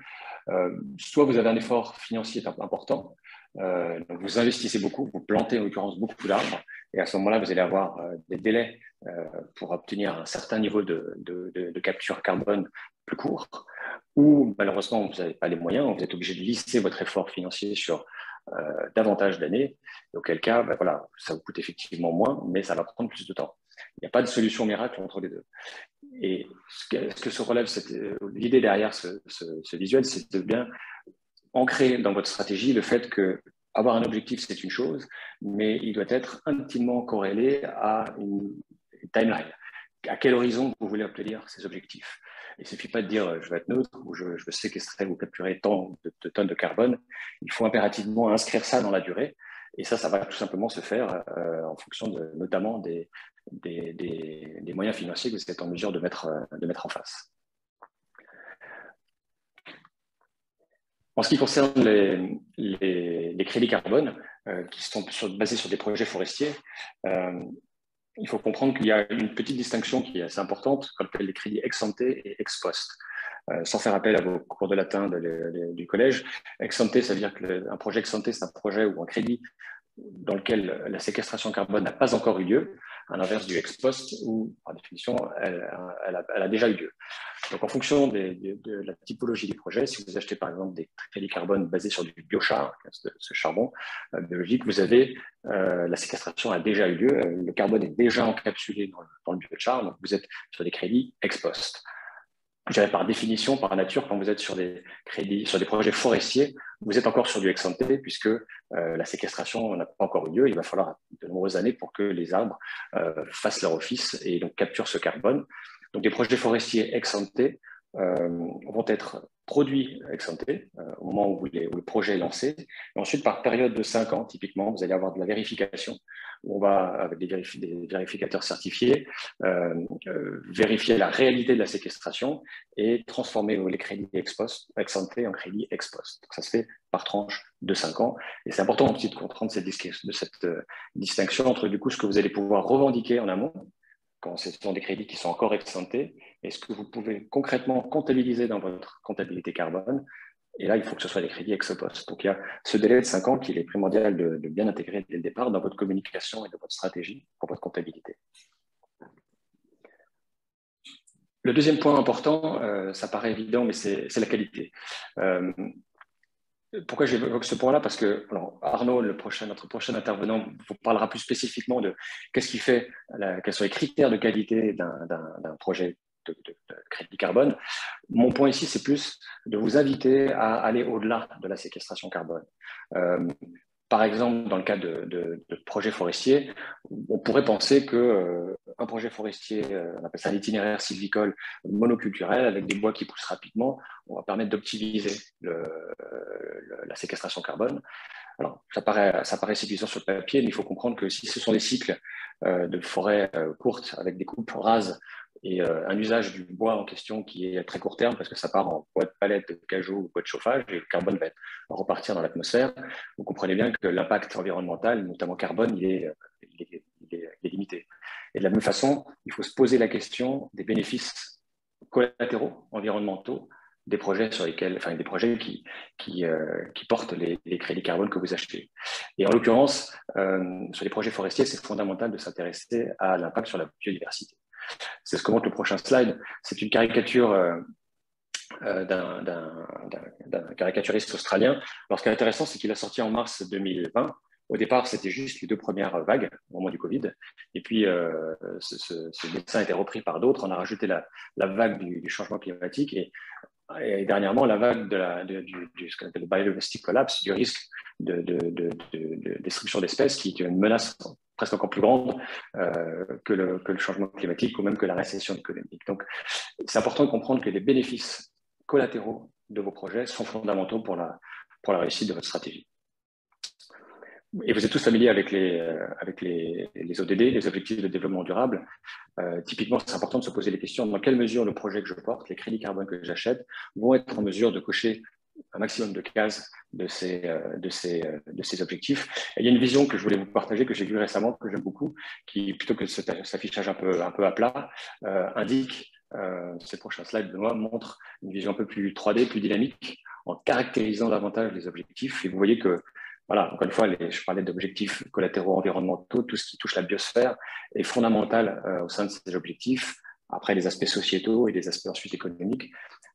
soit vous avez un effort financier important, donc vous investissez beaucoup, vous plantez en l'occurrence beaucoup d'arbres, et à ce moment-là, vous allez avoir des délais pour obtenir un certain niveau de capture carbone plus court, ou malheureusement, vous n'avez pas les moyens, vous êtes obligé de lisser votre effort financier sur davantage d'années, auquel cas, voilà, ça vous coûte effectivement moins, mais ça va prendre plus de temps. Il n'y a pas de solution miracle entre les deux. Et ce que se relève, l'idée derrière ce visuel, c'est de bien ancrer dans votre stratégie le fait que avoir un objectif, c'est une chose, mais il doit être intimement corrélé à une timeline. À quel horizon vous voulez obtenir ces objectifs? Il ne suffit pas de dire je veux être neutre ou je veux séquestrer ou capturer tant de tonnes de carbone. Il faut impérativement inscrire ça dans la durée. Et ça va tout simplement se faire en fonction notamment des moyens financiers que vous êtes en mesure de mettre en face. En ce qui concerne les crédits carbone qui sont basés sur des projets forestiers, il faut comprendre qu'il y a une petite distinction qui est assez importante, qu'on appelle les crédits ex ante et ex post. Sans faire appel à vos cours de latin du collège, ex ante, ça veut dire qu'un projet ex ante, c'est un projet ou un crédit dans lequel la séquestration carbone n'a pas encore eu lieu, à l'inverse du ex post où, par définition, elle a déjà eu lieu. Donc, en fonction de la typologie du projet, si vous achetez par exemple des crédits carbone basés sur du biochar, ce charbon biologique, vous avez la séquestration a déjà eu lieu, le carbone est déjà encapsulé dans le biochar, donc vous êtes sur des crédits ex post. Je dirais par définition, par nature, quand vous êtes sur des crédits, sur des projets forestiers, vous êtes encore sur du ex ante puisque la séquestration n'a pas encore eu lieu. Il va falloir de nombreuses années pour que les arbres fassent leur office et donc capturent ce carbone. Donc des projets forestiers ex ante vont être produit ex ante, au moment où le projet est lancé. Et ensuite, par période de 5 ans, typiquement, vous allez avoir de la vérification, où on va, avec des vérificateurs certifiés, vérifier la réalité de la séquestration et transformer les crédits ex ante en crédits ex post. Donc, ça se fait par tranche de 5 ans. Et c'est important aussi de comprendre cette distinction entre du coup ce que vous allez pouvoir revendiquer en amont, quand ce sont des crédits qui sont encore ex ante, et ce que vous pouvez concrètement comptabiliser dans votre comptabilité carbone. Et là, il faut que ce soit des crédits ex post. Donc, il y a ce délai de 5 ans qu'il est primordial de bien intégrer dès le départ dans votre communication et dans votre stratégie pour votre comptabilité. Le deuxième point important, ça paraît évident, mais c'est la qualité. Pourquoi j'évoque ce point-là? Parce que alors, Arnaud, notre prochain intervenant, vous parlera plus spécifiquement de qu'est-ce qui fait, quels sont les critères de qualité d'un projet de crédit carbone. Mon point ici, c'est plus de vous inviter à aller au-delà de la séquestration carbone. Par exemple, dans le cas de projets forestiers, on pourrait penser qu'un projet forestier, on appelle ça l'itinéraire sylvicole monoculturel, avec des bois qui poussent rapidement, on va permettre d'optimiser la séquestration carbone. Alors, ça paraît séduisant sur le papier, mais il faut comprendre que si ce sont des cycles de forêt courtes avec des coupes rases et un usage du bois en question qui est à très court terme parce que ça part en bois de palette, de cajou ou bois de chauffage et le carbone va repartir dans l'atmosphère, vous comprenez bien que l'impact environnemental, notamment carbone, il est limité. Et de la même façon, il faut se poser la question des bénéfices collatéraux environnementaux des projets sur lesquels, enfin des projets qui portent les crédits carbone que vous achetez. Et en l'occurrence, sur les projets forestiers, c'est fondamental de s'intéresser à l'impact sur la biodiversité. C'est ce que montre le prochain slide. C'est une caricature d'un caricaturiste australien. Alors, ce qui est intéressant, c'est qu'il a sorti en mars 2020. Au départ, c'était juste les 2 premières vagues au moment du Covid. Et puis, ce dessin a été repris par d'autres. On a rajouté la vague du changement climatique et dernièrement, la vague du ce qu'on appelle le biodiversity collapse, du risque de destruction d'espèces, qui est une menace presque encore plus grande que le changement climatique ou même que la récession économique. Donc, c'est important de comprendre que les bénéfices collatéraux de vos projets sont fondamentaux pour la réussite de votre stratégie. Et vous êtes tous familiers avec les ODD, les objectifs de développement durable. Typiquement, c'est important de se poser les questions dans quelle mesure le projet que je porte, les crédits carbone que j'achète, vont être en mesure de cocher un maximum de cases de ces objectifs. Et il y a une vision que je voulais vous partager, que j'ai vue récemment, que j'aime beaucoup, qui, plutôt que cet affichage un peu à plat, indique, ces prochains slides, Benoît, montre une vision un peu plus 3D, plus dynamique, en caractérisant davantage les objectifs. Et vous voyez que voilà, encore une fois, je parlais d'objectifs collatéraux environnementaux, tout ce qui touche la biosphère est fondamental au sein de ces objectifs, après les aspects sociétaux et les aspects ensuite économiques.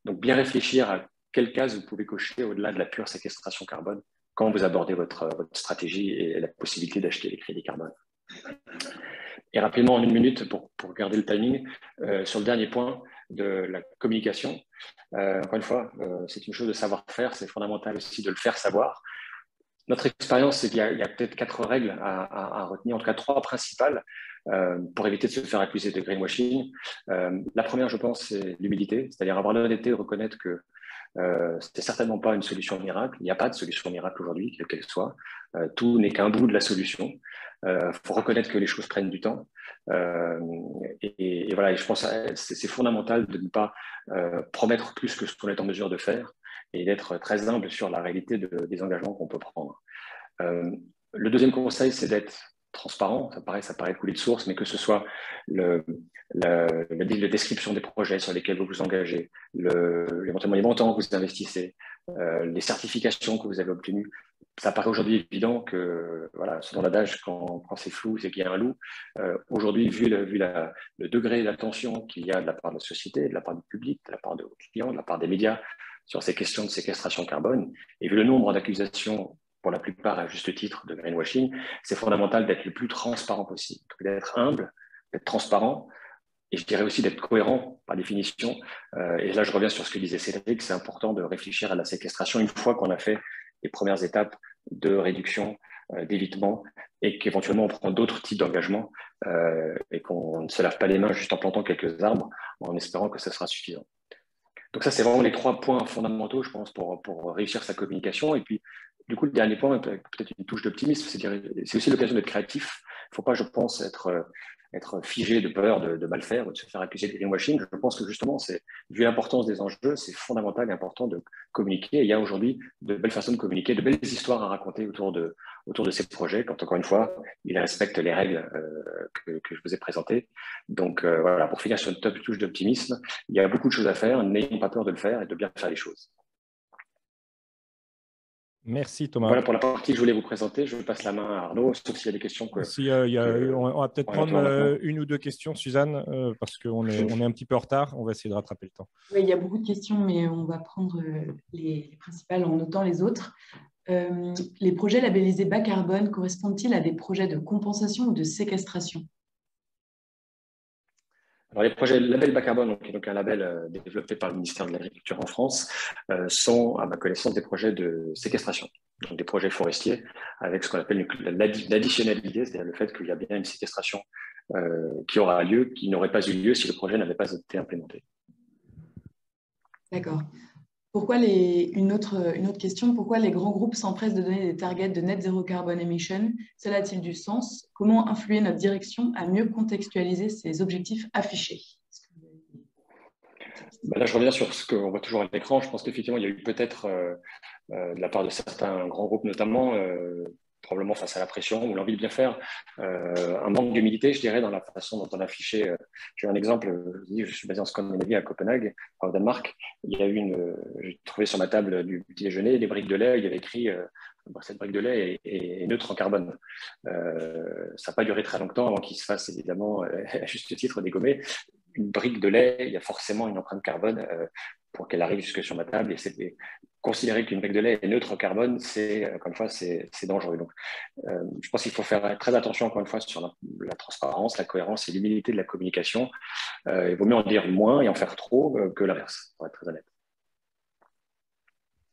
Donc, bien réfléchir à quelle case vous pouvez cocher au-delà de la pure séquestration carbone quand vous abordez votre stratégie et la possibilité d'acheter les crédits carbone. Et rapidement, en 1 minute, pour garder le timing, sur le dernier point de la communication, encore une fois, c'est une chose de savoir-faire, c'est fondamental aussi de le faire savoir. Notre expérience, c'est qu'il y a peut-être 4 règles à retenir, en tout cas 3 principales, pour éviter de se faire accuser de greenwashing. La première, je pense, c'est l'humilité, c'est-à-dire avoir l'honnêteté de reconnaître que c'est certainement pas une solution miracle. Il n'y a pas de solution miracle aujourd'hui, quelle qu'elle soit. Tout n'est qu'un bout de la solution. Faut reconnaître que les choses prennent du temps. Et voilà, et je pense que c'est fondamental de ne pas promettre plus que ce qu'on est en mesure de faire et d'être très humble sur la réalité des engagements qu'on peut prendre. Le deuxième conseil, c'est d'être transparent. Ça paraît couler de source, mais que ce soit la description des projets sur lesquels vous vous engagez, éventuellement les montants que vous investissez, les certifications que vous avez obtenues. Ça paraît aujourd'hui évident que, voilà, selon l'adage, quand c'est flou, c'est qu'il y a un loup. Aujourd'hui, vu le degré d'attention qu'il y a de la part de la société, de la part du public, de la part de vos clients, de la part des médias sur ces questions de séquestration carbone, et vu le nombre d'accusations, pour la plupart à juste titre, de greenwashing, c'est fondamental d'être le plus transparent possible, d'être humble, d'être transparent, et je dirais aussi d'être cohérent par définition. Et là, je reviens sur ce que disait Cédric, c'est important de réfléchir à la séquestration une fois qu'on a fait les premières étapes de réduction, d'évitement, et qu'éventuellement on prend d'autres types d'engagements et qu'on ne se lave pas les mains juste en plantant quelques arbres en espérant que ça sera suffisant. Donc ça, c'est vraiment les 3 points fondamentaux, je pense, pour réussir sa communication. Et puis, du coup, le dernier point, peut-être une touche d'optimisme, c'est aussi l'occasion d'être créatif. Il ne faut pas, je pense, être figé de peur de mal faire ou de se faire accuser de greenwashing. Je pense que justement, vu l'importance des enjeux, c'est fondamental et important de communiquer. Et il y a aujourd'hui de belles façons de communiquer, de belles histoires à raconter autour de ces projets, quand encore une fois, ils respectent les règles que je vous ai présentées. Donc voilà, pour finir sur une top touche d'optimisme, il y a beaucoup de choses à faire, n'ayons pas peur de le faire et de bien faire les choses. Merci Thomas. Voilà pour la partie que je voulais vous présenter. Je passe la main à Arnaud, sauf s'il y a des questions. On va peut-être prendre une ou deux questions, Suzanne, parce qu'on est un petit peu en retard. On va essayer de rattraper le temps. Oui, il y a beaucoup de questions, mais on va prendre les principales en notant les autres. Les projets labellisés bas carbone correspondent-ils à des projets de compensation ou de séquestration? Alors, les projets label bas carbone, qui est donc un label développé par le ministère de l'Agriculture en France, sont, à ma connaissance, des projets de séquestration, donc des projets forestiers, avec ce qu'on appelle l'additionnalité, c'est-à-dire le fait qu'il y a bien une séquestration qui aura lieu, qui n'aurait pas eu lieu si le projet n'avait pas été implémenté. D'accord. Une autre question, pourquoi les grands groupes s'empressent de donner des targets de net zéro carbone emission? Cela a-t-il du sens? Comment influer notre direction à mieux contextualiser ces objectifs affichés? Là, je reviens sur ce qu'on voit toujours à l'écran. Je pense qu'effectivement, il y a eu peut-être, de la part de certains grands groupes notamment, probablement face à la pression ou l'envie de bien faire, un manque d'humilité, je dirais, dans la façon dont on affichait. J'ai un exemple, je suis basé en Scandinavie, à Copenhague, au Danemark. Il y a eu j'ai trouvé sur ma table du petit déjeuner des briques de lait, il y avait écrit cette brique de lait est neutre en carbone. Ça n'a pas duré très longtemps avant qu'il se fasse évidemment, à juste titre, dégommer. Une brique de lait, il y a forcément une empreinte carbone pour qu'elle arrive jusque sur ma table. Et considérer qu'une brique de lait est neutre en carbone, encore une fois, c'est dangereux. Donc, je pense qu'il faut faire très attention, encore une fois, sur la transparence, la cohérence et l'humilité de la communication. Il vaut mieux en dire moins et en faire trop que l'inverse, pour être très honnête.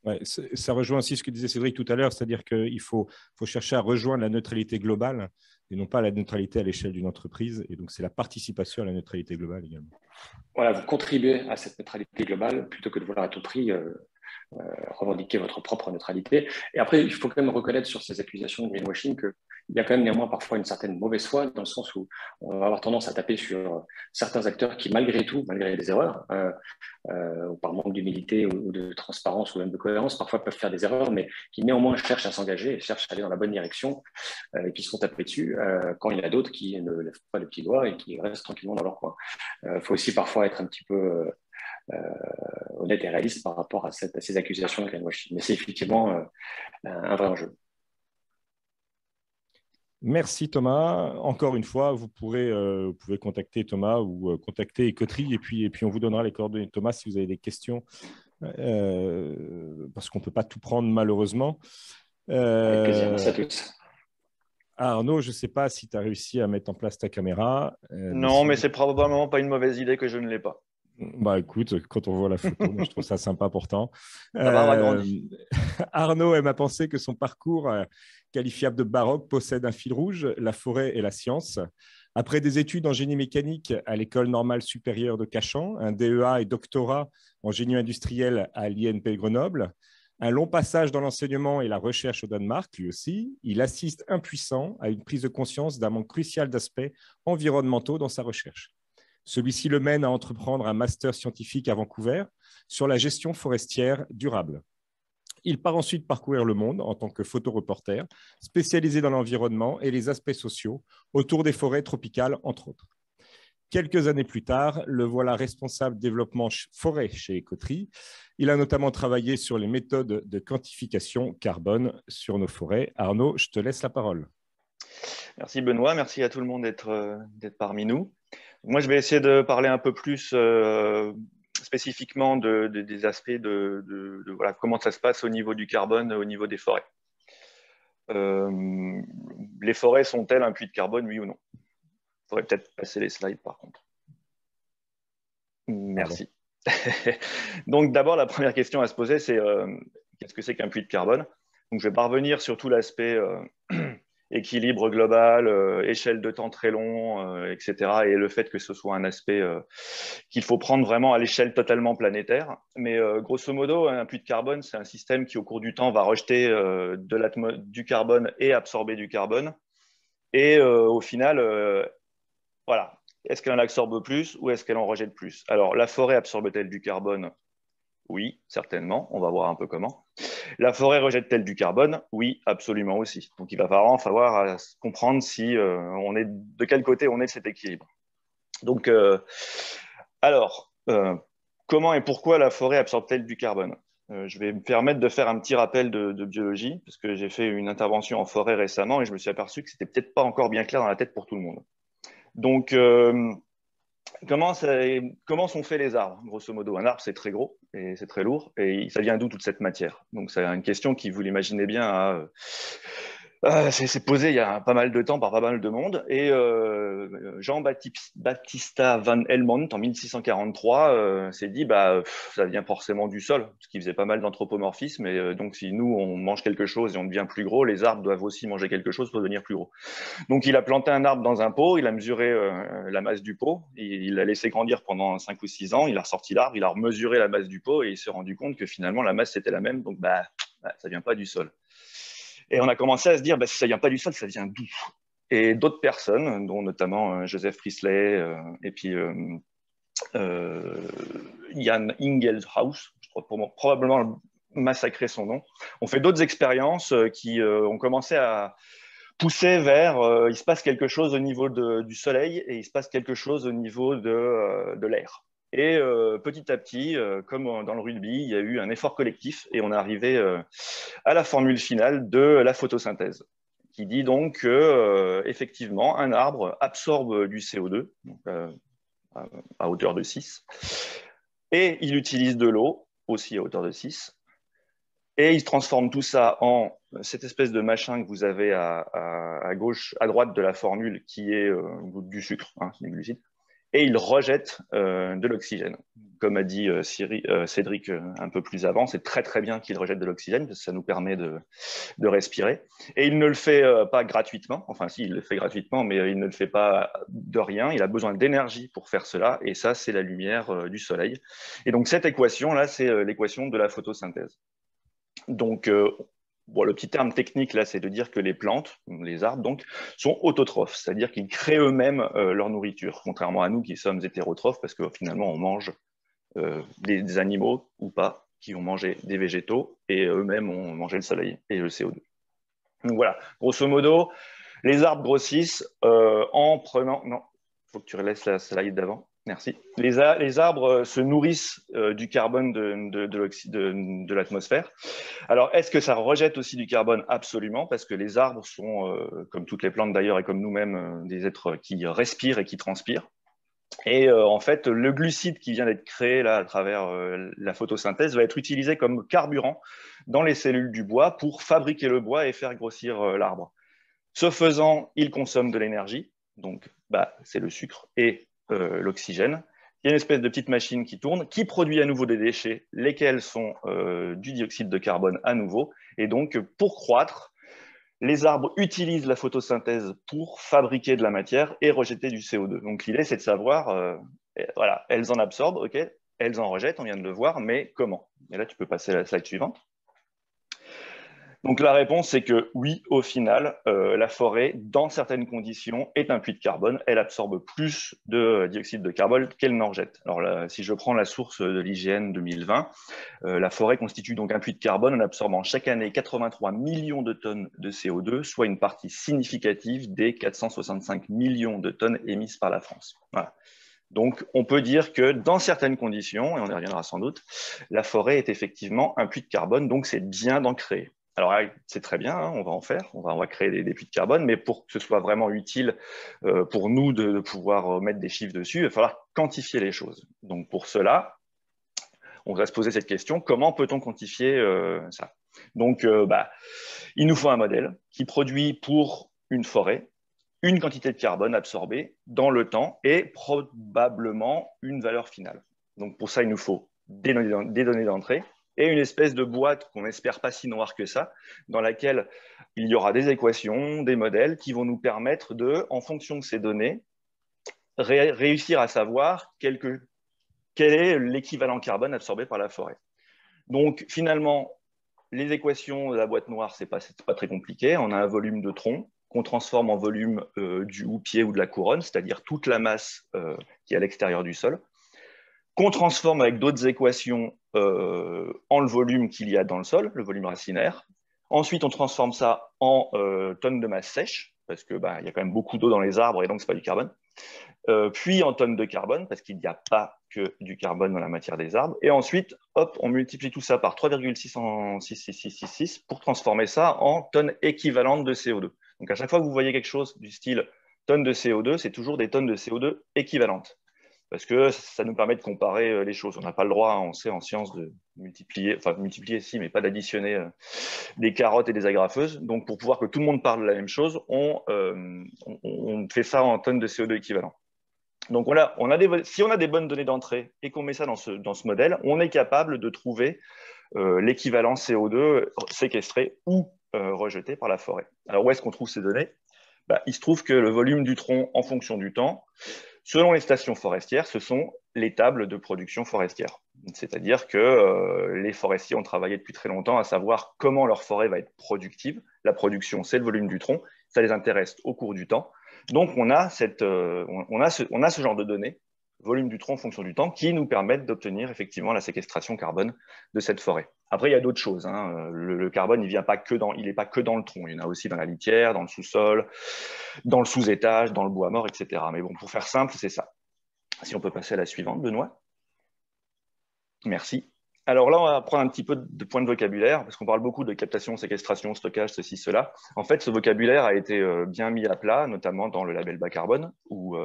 Ouais, ça rejoint aussi ce que disait Cédric tout à l'heure, c'est-à-dire qu'il faut chercher à rejoindre la neutralité globale et non pas la neutralité à l'échelle d'une entreprise. Et donc, c'est la participation à la neutralité globale également. Voilà, vous contribuez à cette neutralité globale plutôt que de vouloir à tout prix revendiquer votre propre neutralité. Et après, il faut quand même reconnaître sur ces accusations de greenwashing qu'il y a quand même néanmoins parfois une certaine mauvaise foi, dans le sens où on va avoir tendance à taper sur certains acteurs qui, malgré tout, malgré des erreurs, ou par manque d'humilité ou de transparence ou même de cohérence, parfois peuvent faire des erreurs, mais qui néanmoins cherchent à s'engager et cherchent à aller dans la bonne direction et qui se font taper dessus quand il y en a d'autres qui ne lèvent pas le petit doigt et qui restent tranquillement dans leur coin. Il faut aussi parfois être un petit peu honnête et réaliste par rapport à ces accusations de greenwashing. Mais c'est effectivement un vrai enjeu. Merci Thomas. Encore une fois, vous pouvez contacter Thomas ou contacter Ecotree et puis on vous donnera les coordonnées de Thomas si vous avez des questions, parce qu'on ne peut pas tout prendre malheureusement. Avec plaisir. Merci à tous. Arnaud, je ne sais pas si tu as réussi à mettre en place ta caméra. Non, mais c'est probablement pas une mauvaise idée que je ne l'ai pas. Bah écoute, quand on voit la photo, moi, je trouve ça sympa pourtant. Arnaud aime à penser que son parcours qualifiable de baroque possède un fil rouge, la forêt et la science. Après des études en génie mécanique à l'École normale supérieure de Cachan, un DEA et doctorat en génie industriel à l'INP Grenoble, un long passage dans l'enseignement et la recherche au Danemark, lui aussi, il assiste impuissant à une prise de conscience d'un manque crucial d'aspects environnementaux dans sa recherche. Celui-ci le mène à entreprendre un master scientifique à Vancouver sur la gestion forestière durable. Il part ensuite parcourir le monde en tant que photoreporter, spécialisé dans l'environnement et les aspects sociaux autour des forêts tropicales, entre autres. Quelques années plus tard, le voilà responsable développement forêt chez Ecotree. Il a notamment travaillé sur les méthodes de quantification carbone sur nos forêts. Arnaud, je te laisse la parole. Merci Benoît, merci à tout le monde d'être parmi nous. Moi, je vais essayer de parler un peu plus spécifiquement des aspects voilà, comment ça se passe au niveau du carbone, au niveau des forêts. Les forêts sont-elles un puits de carbone, oui ou non? Il faudrait peut-être passer les slides par contre. Merci. Donc d'abord, la première question à se poser, c'est qu'est-ce que c'est qu'un puits de carbone? Donc je vais pas revenir sur tout l'aspect équilibre global, échelle de temps très long, etc. Et le fait que ce soit un aspect qu'il faut prendre vraiment à l'échelle totalement planétaire. Mais grosso modo, un puits de carbone, c'est un système qui, au cours du temps, va rejeter du carbone et absorber du carbone. Et au final, voilà, est-ce qu'elle en absorbe plus ou est-ce qu'elle en rejette plus? Alors, la forêt absorbe-t-elle du carbone? Oui, certainement. On va voir un peu comment. La forêt rejette-t-elle du carbone? Oui, absolument aussi. Donc, il va falloir comprendre si de quel côté on est de cet équilibre. Donc, comment et pourquoi la forêt absorbe-t-elle du carbone? Je vais me permettre de faire un petit rappel de biologie, parce que j'ai fait une intervention en forêt récemment et je me suis aperçu que c'était peut-être pas encore bien clair dans la tête pour tout le monde. Donc, comment sont faits les arbres, grosso modo? Un arbre, c'est très gros et c'est très lourd. Et ça vient d'où toute cette matière? Donc, c'est une question qui, vous l'imaginez bien, c'est posé il y a pas mal de temps par pas mal de monde. Et Jean-Baptista van Helmont, en 1643, s'est dit ça vient forcément du sol, parce qu'il faisait pas mal d'anthropomorphisme. Et donc, si nous, on mange quelque chose et on devient plus gros, les arbres doivent aussi manger quelque chose pour devenir plus gros. Donc, il a planté un arbre dans un pot, il a mesuré la masse du pot, il l'a laissé grandir pendant 5 ou 6 ans, il a ressorti l'arbre, il a mesuré la masse du pot et il s'est rendu compte que finalement, la masse, c'était la même. Donc, ça vient pas du sol. Et on a commencé à se dire, si ça vient pas du sol, ça vient d'où? Et d'autres personnes, dont notamment Joseph Priestley et puis Jan Ingelhaus, je crois probablement massacrer son nom, ont fait d'autres expériences qui ont commencé à pousser vers il se passe quelque chose au niveau du soleil et il se passe quelque chose au niveau de l'air. Et petit à petit, comme dans le rugby, il y a eu un effort collectif et on est arrivé à la formule finale de la photosynthèse, qui dit donc que effectivement, un arbre absorbe du CO2 donc, à hauteur de 6 et il utilise de l'eau aussi à hauteur de 6 et il transforme tout ça en cette espèce de machin que vous avez à gauche, à droite de la formule qui est du sucre, des glucides. Et il rejette de l'oxygène. Comme a dit Cédric un peu plus avant, c'est très très bien qu'il rejette de l'oxygène parce que ça nous permet de respirer. Et il ne le fait pas gratuitement, enfin si, il le fait gratuitement, mais il ne le fait pas de rien. Il a besoin d'énergie pour faire cela, et ça, c'est la lumière du soleil. Et donc cette équation-là, c'est l'équation de la photosynthèse. Donc, le petit terme technique, là, c'est de dire que les plantes, les arbres, donc, sont autotrophes, c'est-à-dire qu'ils créent eux-mêmes leur nourriture, contrairement à nous qui sommes hétérotrophes, parce que finalement, on mange des animaux ou pas, qui ont mangé des végétaux, et eux-mêmes ont mangé le soleil et le CO2. Donc voilà, grosso modo, les arbres grossissent en prenant... Non, il faut que tu laisses la slide d'avant. Merci. Les arbres se nourrissent du carbone de l'atmosphère. Alors, est-ce que ça rejette aussi du carbone? Absolument, parce que les arbres sont, comme toutes les plantes d'ailleurs et comme nous-mêmes, des êtres qui respirent et qui transpirent. Et en fait, le glucide qui vient d'être créé là à travers la photosynthèse va être utilisé comme carburant dans les cellules du bois pour fabriquer le bois et faire grossir l'arbre. Ce faisant, il consomme de l'énergie, donc c'est le sucre et l'oxygène. Il y a une espèce de petite machine qui tourne, qui produit à nouveau des déchets, lesquels sont du dioxyde de carbone à nouveau. Et donc, pour croître, les arbres utilisent la photosynthèse pour fabriquer de la matière et rejeter du CO2. Donc, l'idée, c'est de savoir, voilà, elles en absorbent, ok, elles en rejettent, on vient de le voir, mais comment? Et là, tu peux passer à la slide suivante. Donc la réponse, c'est que oui, au final, la forêt, dans certaines conditions, est un puits de carbone. Elle absorbe plus de dioxyde de carbone qu'elle n'en rejette. Alors là, si je prends la source de l'IGN 2020, la forêt constitue donc un puits de carbone en absorbant chaque année 83 millions de tonnes de CO2, soit une partie significative des 465 millions de tonnes émises par la France. Voilà. Donc, on peut dire que dans certaines conditions, et on y reviendra sans doute, la forêt est effectivement un puits de carbone, donc c'est bien d'en créer. Alors, c'est très bien, on va en faire, on va créer des puits de carbone, mais pour que ce soit vraiment utile pour nous de pouvoir mettre des chiffres dessus, il va falloir quantifier les choses. Donc, pour cela, on va se poser cette question, comment peut-on quantifier ça? Donc, il nous faut un modèle qui produit pour une forêt une quantité de carbone absorbée dans le temps et probablement une valeur finale. Donc, pour ça, il nous faut des données d'entrée, et une espèce de boîte qu'on n'espère pas si noire que ça, dans laquelle il y aura des équations, des modèles qui vont nous permettre de, en fonction de ces données, réussir à savoir quel est l'équivalent carbone absorbé par la forêt. Donc finalement, les équations de la boîte noire, ce n'est pas très compliqué. On a un volume de tronc qu'on transforme en volume du houppier ou de la couronne, c'est-à-dire toute la masse qui est à l'extérieur du sol, qu'on transforme avec d'autres équations en le volume qu'il y a dans le sol, le volume racinaire. Ensuite, on transforme ça en tonnes de masse sèche, parce qu'il y a quand même beaucoup d'eau dans les arbres et donc ce n'est pas du carbone. Puis en tonnes de carbone, parce qu'il n'y a pas que du carbone dans la matière des arbres. Et ensuite, hop, on multiplie tout ça par 3,66666 pour transformer ça en tonnes équivalentes de CO2. Donc à chaque fois que vous voyez quelque chose du style tonnes de CO2, c'est toujours des tonnes de CO2 équivalentes. Parce que ça nous permet de comparer les choses. On n'a pas le droit, on sait en sciences, de multiplier si, mais pas d'additionner des carottes et des agrafeuses. Donc pour pouvoir que tout le monde parle de la même chose, on fait ça en tonnes de CO2 équivalent. Donc voilà, si on a des bonnes données d'entrée et qu'on met ça dans ce modèle, on est capable de trouver l'équivalent CO2 séquestré ou rejeté par la forêt. Alors où est-ce qu'on trouve ces données? Il se trouve que le volume du tronc en fonction du temps, selon les stations forestières, ce sont les tables de production forestière. C'est-à-dire que les forestiers ont travaillé depuis très longtemps à savoir comment leur forêt va être productive. La production, c'est le volume du tronc. Ça les intéresse au cours du temps. Donc, on a ce genre de données, volume du tronc en fonction du temps, qui nous permettent d'obtenir effectivement la séquestration carbone de cette forêt. Après, il y a d'autres choses. Le carbone, il n'est pas que dans le tronc. Il y en a aussi dans la litière, dans le sous-sol, dans le sous-étage, dans le bois mort, etc. Mais bon, pour faire simple, c'est ça. Si on peut passer à la suivante, Benoît. Merci. Alors là, on va prendre un petit peu de points de vocabulaire, parce qu'on parle beaucoup de captation, séquestration, stockage, ceci, cela. En fait, ce vocabulaire a été bien mis à plat, notamment dans le label bas carbone, ou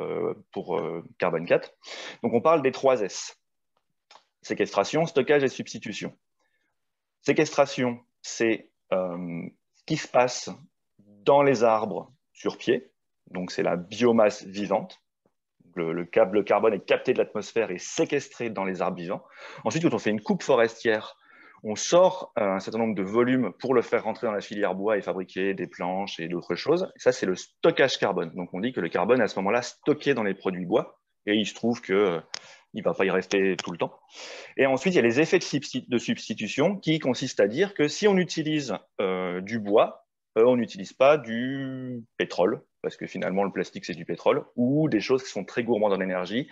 pour carbone 4. Donc, on parle des 3 S. Séquestration, stockage et substitution. Séquestration, c'est ce qui se passe dans les arbres sur pied. Donc, c'est la biomasse vivante. Le carbone est capté de l'atmosphère et séquestré dans les arbres vivants. Ensuite, quand on fait une coupe forestière, on sort un certain nombre de volumes pour le faire rentrer dans la filière bois et fabriquer des planches et d'autres choses. Et ça, c'est le stockage carbone. Donc, on dit que le carbone est à ce moment-là stocké dans les produits bois et il se trouve qu'il ne va pas y rester tout le temps. Et ensuite, il y a les effets de substitution qui consistent à dire que si on utilise du bois, on n'utilise pas du pétrole, parce que finalement, le plastique, c'est du pétrole, ou des choses qui sont très gourmandes en énergie,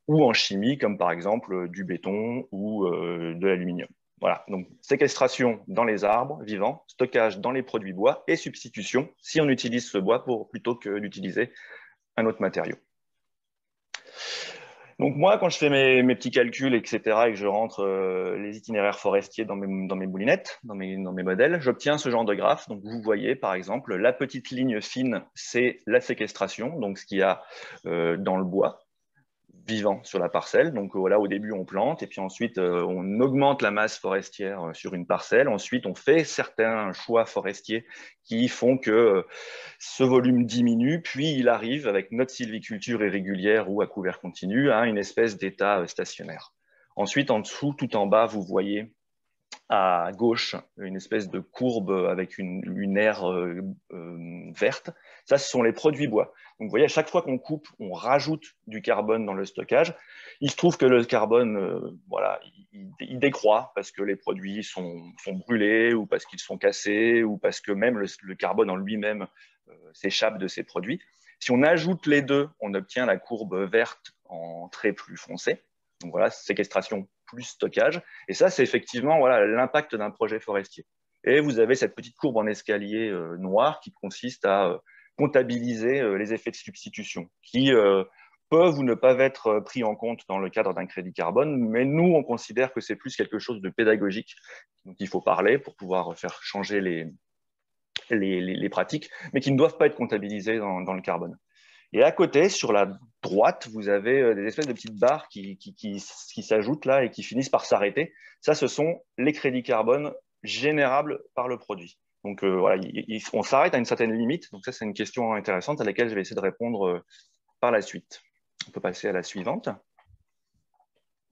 ou en chimie, comme par exemple du béton ou de l'aluminium. Voilà, donc séquestration dans les arbres vivants, stockage dans les produits bois et substitution si on utilise ce bois plutôt que d'utiliser un autre matériau. Donc moi, quand je fais mes petits calculs, etc., et que je rentre les itinéraires forestiers dans mes moulinettes, dans mes modèles, j'obtiens ce genre de graphe. Donc vous voyez, par exemple, la petite ligne fine, c'est la séquestration, donc ce qu'il y a dans le bois vivant sur la parcelle. Donc voilà, au début, on plante, et puis ensuite, on augmente la masse forestière sur une parcelle. Ensuite, on fait certains choix forestiers qui font que ce volume diminue, puis il arrive, avec notre sylviculture irrégulière ou à couvert continu, à une espèce d'état stationnaire. Ensuite, en dessous, tout en bas, vous voyez à gauche une espèce de courbe avec une aire verte. Ça, ce sont les produits bois. Donc, vous voyez, à chaque fois qu'on coupe, on rajoute du carbone dans le stockage. Il se trouve que le carbone, voilà, il décroît parce que les produits sont brûlés ou parce qu'ils sont cassés ou parce que même le carbone en lui-même s'échappe de ces produits. Si on ajoute les deux, on obtient la courbe verte en trait plus foncé. Donc voilà, séquestration plus stockage. Et ça, c'est effectivement voilà, l'impact d'un projet forestier. Et vous avez cette petite courbe en escalier noir qui consiste à comptabiliser les effets de substitution qui peuvent ou ne pas être pris en compte dans le cadre d'un crédit carbone. Mais nous, on considère que c'est plus quelque chose de pédagogique dont il faut parler pour pouvoir faire changer les pratiques, mais qui ne doivent pas être comptabilisées dans le carbone. Et à côté, sur la droite, vous avez des espèces de petites barres qui s'ajoutent là et qui finissent par s'arrêter. Ça, ce sont les crédits carbone générables par le produit. Donc voilà, on s'arrête à une certaine limite. Donc ça, c'est une question intéressante à laquelle je vais essayer de répondre par la suite. On peut passer à la suivante.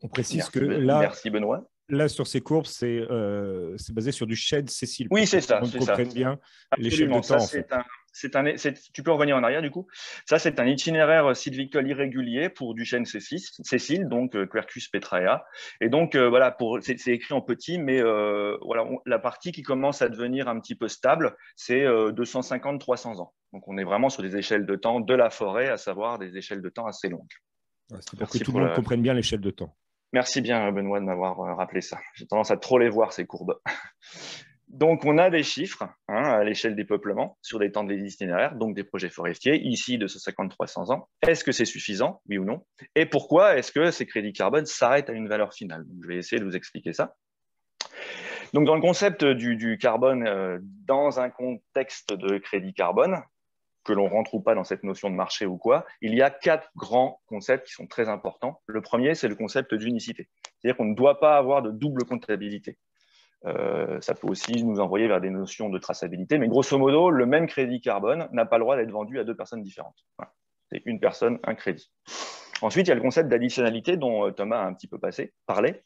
On précise merci, que là, merci Benoît. Là, sur ces courbes, c'est basé sur du shed Cécile. Oui, c'est ça. On comprenne bien l'échelle de Absolument. temps. Ça, En fait. tu peux revenir en arrière du coup. Ça, c'est un itinéraire sylvicole irrégulier pour du chêne Cécile, donc Quercus petraea. Et donc, voilà, c'est écrit en petit, mais voilà, la partie qui commence à devenir un petit peu stable, c'est 250-300 ans. Donc, on est vraiment sur des échelles de temps de la forêt, à savoir des échelles de temps assez longues. C'est pour que tout le monde comprenne bien l'échelle de temps. Merci bien, Benoît, de m'avoir rappelé ça. J'ai tendance à trop les voir, ces courbes. Donc, on a des chiffres à l'échelle des peuplements sur des temps de l'itinéraire, donc des projets forestiers, ici de 250-300 ans. Est-ce que c'est suffisant, oui ou non? Et pourquoi est-ce que ces crédits carbone s'arrêtent à une valeur finale? Donc, je vais essayer de vous expliquer ça. Donc, dans le concept du carbone, dans un contexte de crédit carbone, que l'on rentre ou pas dans cette notion de marché ou quoi, il y a 4 grands concepts qui sont très importants. Le premier, c'est le concept d'unicité. C'est-à-dire qu'on ne doit pas avoir de double comptabilité. Ça peut aussi nous envoyer vers des notions de traçabilité, mais grosso modo, le même crédit carbone n'a pas le droit d'être vendu à 2 personnes différentes. Voilà. C'est une personne, un crédit. Ensuite, il y a le concept d'additionnalité dont Thomas a un petit peu parlé.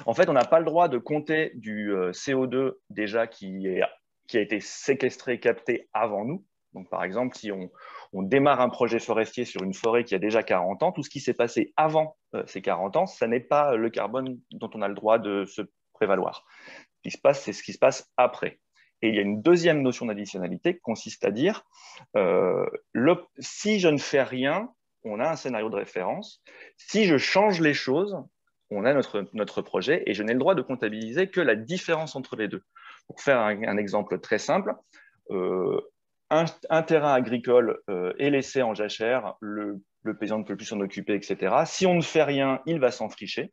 En fait, on n'a pas le droit de compter du CO2 déjà qui a été séquestré, capté avant nous. Donc, par exemple, si on démarre un projet forestier sur une forêt qui a déjà 40 ans, tout ce qui s'est passé avant ces 40 ans, ça n'est pas le carbone dont on a le droit de se prévaloir. Ce qui se passe, c'est ce qui se passe après. Et il y a une deuxième notion d'additionnalité qui consiste à dire si je ne fais rien, on a un scénario de référence. Si je change les choses, on a notre projet et je n'ai le droit de comptabiliser que la différence entre les deux. Pour faire un exemple très simple, un terrain agricole est laissé en jachère, le paysan ne peut plus s'en occuper, etc. Si on ne fait rien, il va s'enfricher.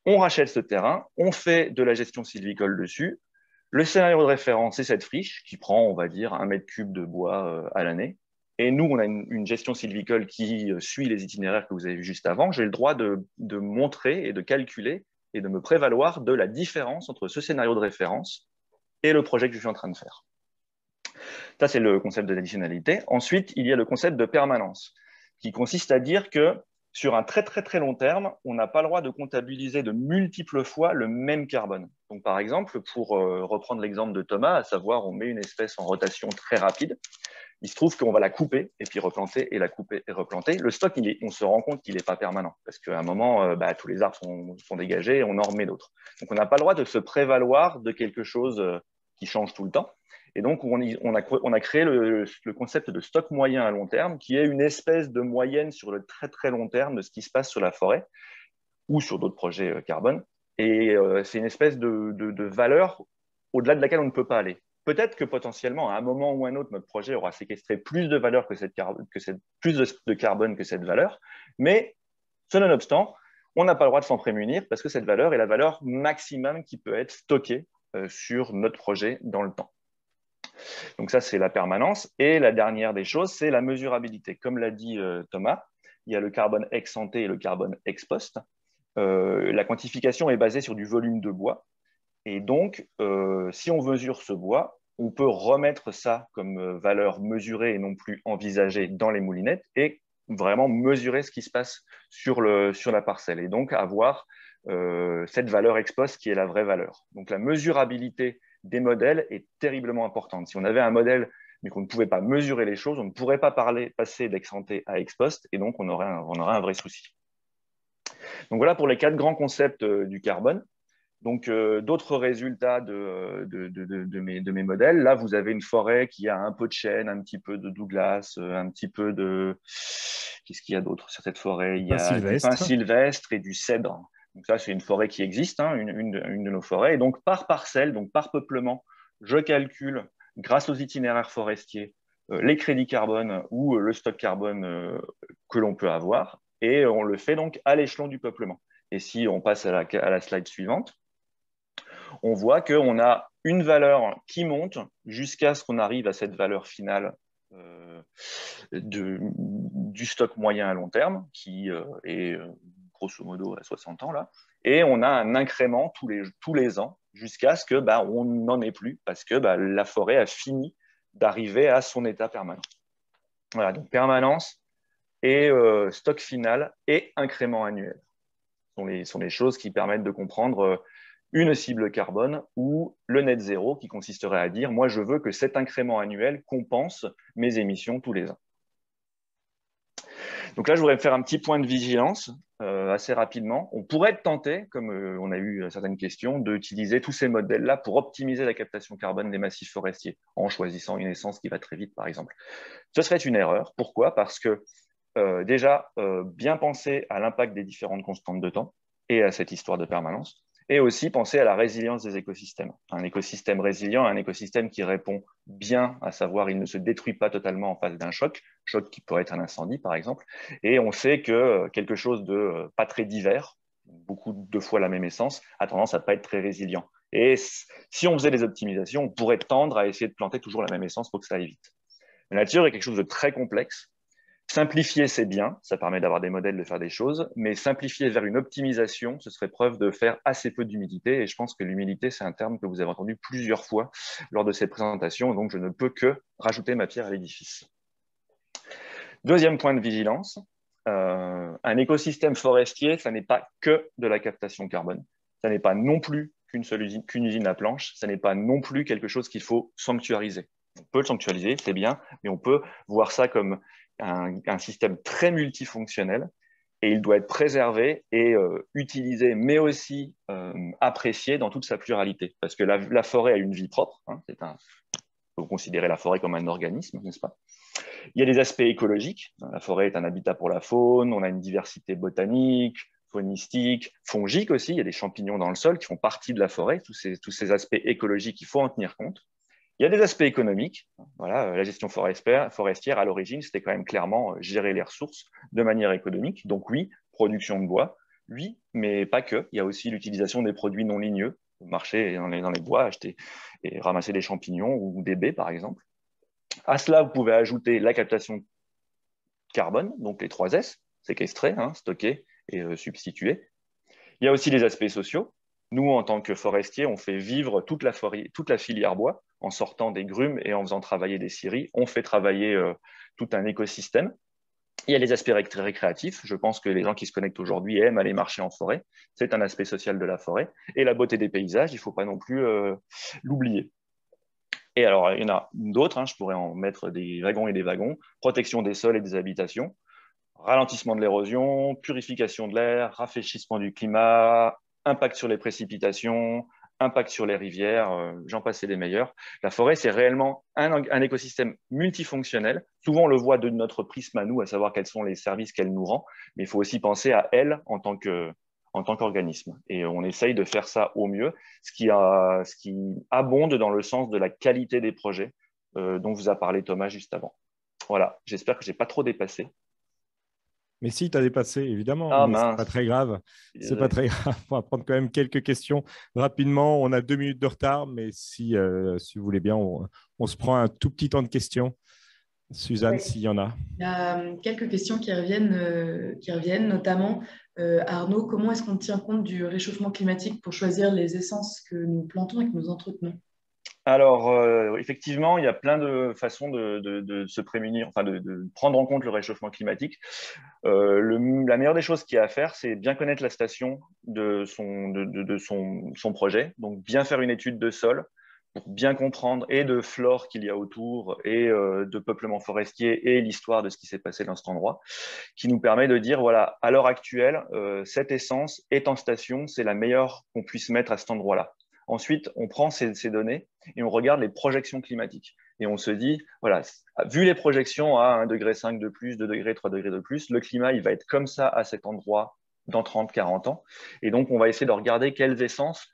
On rachète ce terrain, on fait de la gestion sylvicole dessus. Le scénario de référence, c'est cette friche qui prend, on va dire, 1 mètre cube de bois à l'année. Et nous, on a une gestion sylvicole qui suit les itinéraires que vous avez vus juste avant. J'ai le droit de montrer et de calculer et de me prévaloir de la différence entre ce scénario de référence et le projet que je suis en train de faire. Ça, c'est le concept de l'additionnalité. Ensuite, il y a le concept de permanence, qui consiste à dire que sur un très, très, très long terme, on n'a pas le droit de comptabiliser de multiples fois le même carbone. Donc, par exemple, pour reprendre l'exemple de Thomas, à savoir, on met une espèce en rotation très rapide, il se trouve qu'on va la couper et puis replanter et la couper et replanter. Le stock, on se rend compte qu'il n'est pas permanent parce qu'à un moment, tous les arbres sont dégagés et on en remet d'autres. Donc, on n'a pas le droit de se prévaloir de quelque chose qui change tout le temps. Et donc, on a créé le concept de stock moyen à long terme, qui est une espèce de moyenne sur le très, très long terme de ce qui se passe sur la forêt ou sur d'autres projets carbone. Et c'est une espèce de valeur au-delà de laquelle on ne peut pas aller. Peut-être que potentiellement, à un moment ou à un autre, notre projet aura séquestré plus de valeur plus de carbone que cette valeur. Mais, ce nonobstant, on n'a pas le droit de s'en prémunir parce que cette valeur est la valeur maximum qui peut être stockée sur notre projet dans le temps. Donc ça, c'est la permanence. Et la dernière des choses, c'est la mesurabilité. Comme l'a dit Thomas, il y a le carbone ex ante et le carbone ex post. La quantification est basée sur du volume de bois. Et donc, si on mesure ce bois, on peut remettre ça comme valeur mesurée et non plus envisagée dans les moulinettes et vraiment mesurer ce qui se passe sur la parcelle. Et donc, avoir cette valeur ex post qui est la vraie valeur. Donc, la mesurabilité des modèles est terriblement importante. Si on avait un modèle mais qu'on ne pouvait pas mesurer les choses, on ne pourrait pas passer d'ex ante à ex post et donc on aurait un vrai souci. Donc voilà pour les 4 grands concepts du carbone. Donc d'autres résultats de mes modèles. Là, vous avez une forêt qui a un peu de chêne, un petit peu de Douglas, un petit peu de… Qu'est-ce qu'il y a d'autre sur cette forêt? Il y a du pin sylvestre et du cèdre. Donc ça, c'est une forêt qui existe, hein, une de nos forêts. Et donc, par parcelle, donc par peuplement, je calcule, grâce aux itinéraires forestiers, les crédits carbone ou le stock carbone que l'on peut avoir. Et on le fait donc à l'échelon du peuplement. Et si on passe à la slide suivante, on voit qu'on a une valeur qui monte jusqu'à ce qu'on arrive à cette valeur finale du stock moyen à long terme, qui est grosso modo à 60 ans là, et on a un incrément tous les ans jusqu'à ce que on n'en ait plus parce que la forêt a fini d'arriver à son état permanent. Voilà, donc permanence et stock final et incrément annuel sont les choses qui permettent de comprendre une cible carbone ou le net zéro qui consisterait à dire, moi, je veux que cet incrément annuel compense mes émissions tous les ans. Donc là, je voudrais faire un petit point de vigilance assez rapidement. On pourrait être tenté, comme on a eu certaines questions, d'utiliser tous ces modèles-là pour optimiser la captation carbone des massifs forestiers, en choisissant une essence qui va très vite, par exemple. Ce serait une erreur. Pourquoi? Parce que déjà, bien penser à l'impact des différentes constantes de temps et à cette histoire de permanence, et aussi penser à la résilience des écosystèmes. Un écosystème résilient, un écosystème qui répond bien, à savoir il ne se détruit pas totalement en face d'un choc qui pourrait être un incendie par exemple, et on sait que quelque chose de pas très divers, beaucoup de fois la même essence, a tendance à ne pas être très résilient. Et si on faisait des optimisations, on pourrait tendre à essayer de planter toujours la même essence pour que ça aille vite. La nature est quelque chose de très complexe. Simplifier, c'est bien, ça permet d'avoir des modèles, de faire des choses, mais simplifier vers une optimisation, ce serait preuve de faire assez peu d'humilité. Et je pense que l'humilité, c'est un terme que vous avez entendu plusieurs fois lors de cette présentation, donc je ne peux que rajouter ma pierre à l'édifice. Deuxième point de vigilance, un écosystème forestier, ça n'est pas que de la captation carbone. Ça n'est pas non plus qu'une usine à planche, ça n'est pas non plus quelque chose qu'il faut sanctuariser. On peut le sanctuariser, c'est bien, mais on peut voir ça comme un système très multifonctionnel et il doit être préservé et utilisé, mais aussi apprécié dans toute sa pluralité. Parce que la forêt a une vie propre. Hein, on peut considérer la forêt comme un organisme, n'est-ce pas? Il y a des aspects écologiques. La forêt est un habitat pour la faune, on a une diversité botanique, faunistique, fongique aussi. Il y a des champignons dans le sol qui font partie de la forêt. Tous ces aspects écologiques, il faut en tenir compte. Il y a des aspects économiques. Voilà, la gestion forestière, à l'origine, c'était quand même clairement gérer les ressources de manière économique. Donc oui, production de bois, oui, mais pas que. Il y a aussi l'utilisation des produits non ligneux, marcher dans les bois, acheter et ramasser des champignons ou des baies, par exemple. À cela, vous pouvez ajouter la captation carbone, donc les 3 S, séquestrer, stocker et substituer. Il y a aussi les aspects sociaux. Nous, en tant que forestiers, on fait vivre toute la filière bois en sortant des grumes et en faisant travailler des scieries. On fait travailler tout un écosystème. Il y a les aspects récréatifs. Je pense que les gens qui se connectent aujourd'hui aiment aller marcher en forêt. C'est un aspect social de la forêt. Et la beauté des paysages, il ne faut pas non plus l'oublier. Et alors, il y en a d'autres. Je pourrais en mettre des wagons et des wagons. Protection des sols et des habitations. Ralentissement de l'érosion, purification de l'air, rafraîchissement du climat, impact sur les précipitations, impact sur les rivières, j'en passe et des meilleurs. La forêt, c'est réellement un écosystème multifonctionnel. Souvent, on le voit de notre prisme à nous, à savoir quels sont les services qu'elle nous rend, mais il faut aussi penser à elle en tant qu'organisme. Et on essaye de faire ça au mieux, ce qui abonde dans le sens de la qualité des projets dont vous a parlé Thomas juste avant. Voilà, j'espère que je n'ai pas trop dépassé. Mais si, tu as dépassé, évidemment, Ah mais ce n'est mince. pas très grave. C'est pas très grave. On va prendre quand même quelques questions rapidement. On a 2 minutes de retard, mais si vous voulez bien, on se prend un tout petit temps de questions. Suzanne, Oui. s'il y en a. Il y a quelques questions qui reviennent notamment, Arnaud, comment est-ce qu'on tient compte du réchauffement climatique pour choisir les essences que nous plantons et que nous entretenons? Alors, effectivement, il y a plein de façons de se prémunir, enfin de prendre en compte le réchauffement climatique. La meilleure des choses qu'il y a à faire, c'est bien connaître la station de son projet, donc bien faire une étude de sol pour bien comprendre et de flore qu'il y a autour et de peuplement forestier et l'histoire de ce qui s'est passé dans cet endroit, qui nous permet de dire, voilà, à l'heure actuelle, cette essence est en station, c'est la meilleure qu'on puisse mettre à cet endroit-là. Ensuite, on prend ces données et on regarde les projections climatiques. Et on se dit, voilà, vu les projections à 1,5 degré de plus, 2 degrés, 3 degrés de plus, le climat, il va être comme ça à cet endroit dans 30, 40 ans. Et donc, on va essayer de regarder quelles essences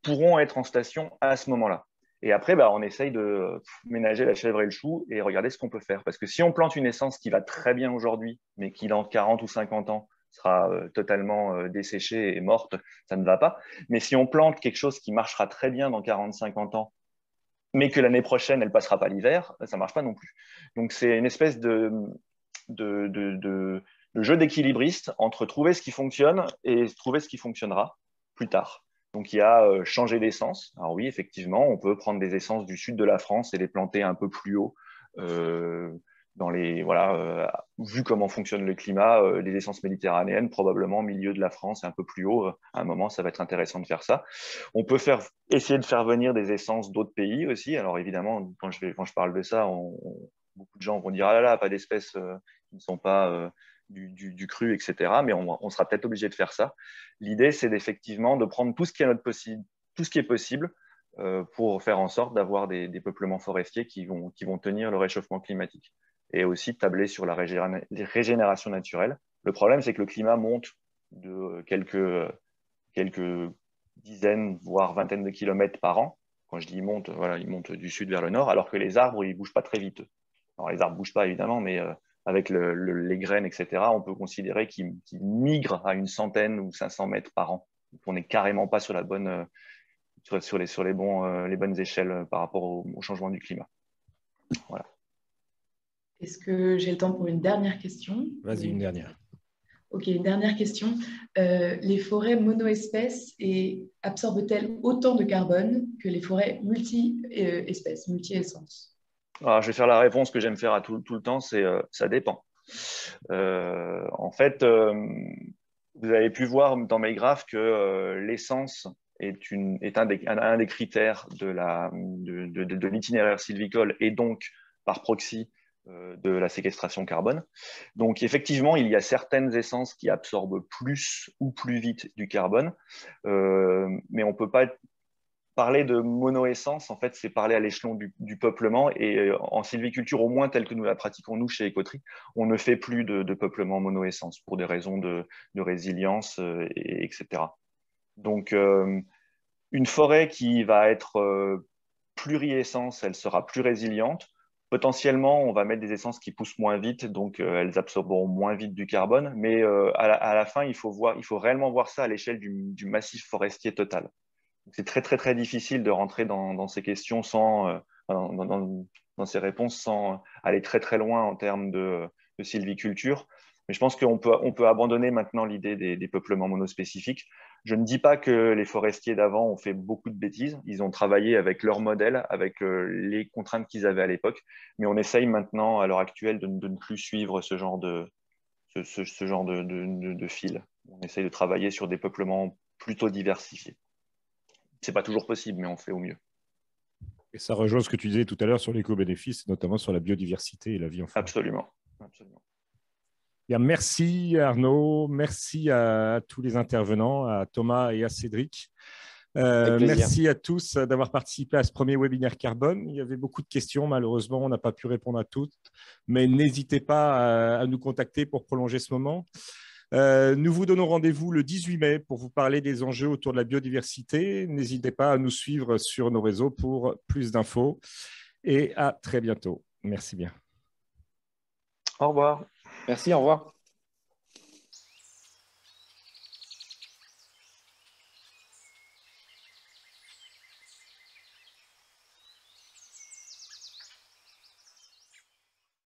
pourront être en station à ce moment-là. Et après, on essaye de ménager la chèvre et le chou et regarder ce qu'on peut faire. Parce que si on plante une essence qui va très bien aujourd'hui, mais qui dans 40 ou 50 ans sera totalement desséchée et morte, ça ne va pas. Mais si on plante quelque chose qui marchera très bien dans 40-50 ans, mais que l'année prochaine, elle ne passera pas l'hiver, ça ne marche pas non plus. Donc, c'est une espèce de jeu d'équilibriste entre trouver ce qui fonctionne et trouver ce qui fonctionnera plus tard. Donc, il y a changer d'essence. Alors oui, effectivement, on peut prendre des essences du sud de la France et les planter un peu plus haut vu comment fonctionne le climat, les essences méditerranéennes, probablement au milieu de la France et un peu plus haut, à un moment, ça va être intéressant de faire ça. On peut essayer de faire venir des essences d'autres pays aussi. Alors évidemment, quand je parle de ça, beaucoup de gens vont dire « Ah là là, pas d'espèces qui ne sont pas du cru, etc. » Mais on sera peut-être obligé de faire ça. L'idée, c'est effectivement de prendre tout ce qui est possible pour faire en sorte d'avoir des peuplements forestiers qui vont tenir le réchauffement climatique. Et aussi tabler sur la régénération naturelle. Le problème, c'est que le climat monte de quelques dizaines, voire vingtaines de kilomètres par an. Quand je dis monte, il monte du sud vers le nord, alors que les arbres, ils ne bougent pas très vite. Alors, les arbres ne bougent pas, évidemment, mais avec les graines, etc., on peut considérer qu'ils migrent à une centaine ou 500 mètres par an. Donc, on n'est carrément pas sur la bonne, sur les bonnes échelles par rapport au changement du climat. Voilà. Est-ce que j'ai le temps pour une dernière question? Vas-y, une dernière. Ok, une dernière question. Les forêts monoespèces absorbent-elles autant de carbone que les forêts multi-espèces, multi-essences? Alors, je vais faire la réponse que j'aime faire à tout le temps, c'est ça dépend. En fait, vous avez pu voir dans mes graphes que l'essence est un des critères de l'itinéraire sylvicole et donc par proxy de la séquestration carbone. Donc effectivement, il y a certaines essences qui absorbent plus ou plus vite du carbone, mais on ne peut pas parler de monoessence. En fait, c'est parler à l'échelon du peuplement, et en sylviculture, au moins telle que nous la pratiquons nous chez Écotri, on ne fait plus de peuplement monoessence pour des raisons de résilience, etc. Donc, une forêt qui va être pluriessence, elle sera plus résiliente. Potentiellement, on va mettre des essences qui poussent moins vite, donc elles absorberont moins vite du carbone. Mais à la fin, il faut réellement voir ça à l'échelle du massif forestier total. C'est très, très, très difficile de rentrer dans ces questions dans ces réponses sans aller très, très loin en termes de sylviculture. Mais je pense qu'on peut abandonner maintenant l'idée des peuplements monospécifiques. Je ne dis pas que les forestiers d'avant ont fait beaucoup de bêtises. Ils ont travaillé avec leur modèle, avec les contraintes qu'ils avaient à l'époque. Mais on essaye maintenant, à l'heure actuelle, de ne plus suivre ce genre de fil. On essaye de travailler sur des peuplements plutôt diversifiés. Ce n'est pas toujours possible, mais on fait au mieux. Et ça rejoint ce que tu disais tout à l'heure sur l'éco-bénéfice, notamment sur la biodiversité et la vie en forêt. Absolument. Absolument. Bien, merci Arnaud, merci à tous les intervenants, à Thomas et à Cédric. Merci à tous d'avoir participé à ce premier webinaire carbone. Il y avait beaucoup de questions, malheureusement, on n'a pas pu répondre à toutes, mais n'hésitez pas à nous contacter pour prolonger ce moment. Nous vous donnons rendez-vous le 18 mai pour vous parler des enjeux autour de la biodiversité. N'hésitez pas à nous suivre sur nos réseaux pour plus d'infos et à très bientôt. Merci bien. Au revoir. Merci, au revoir.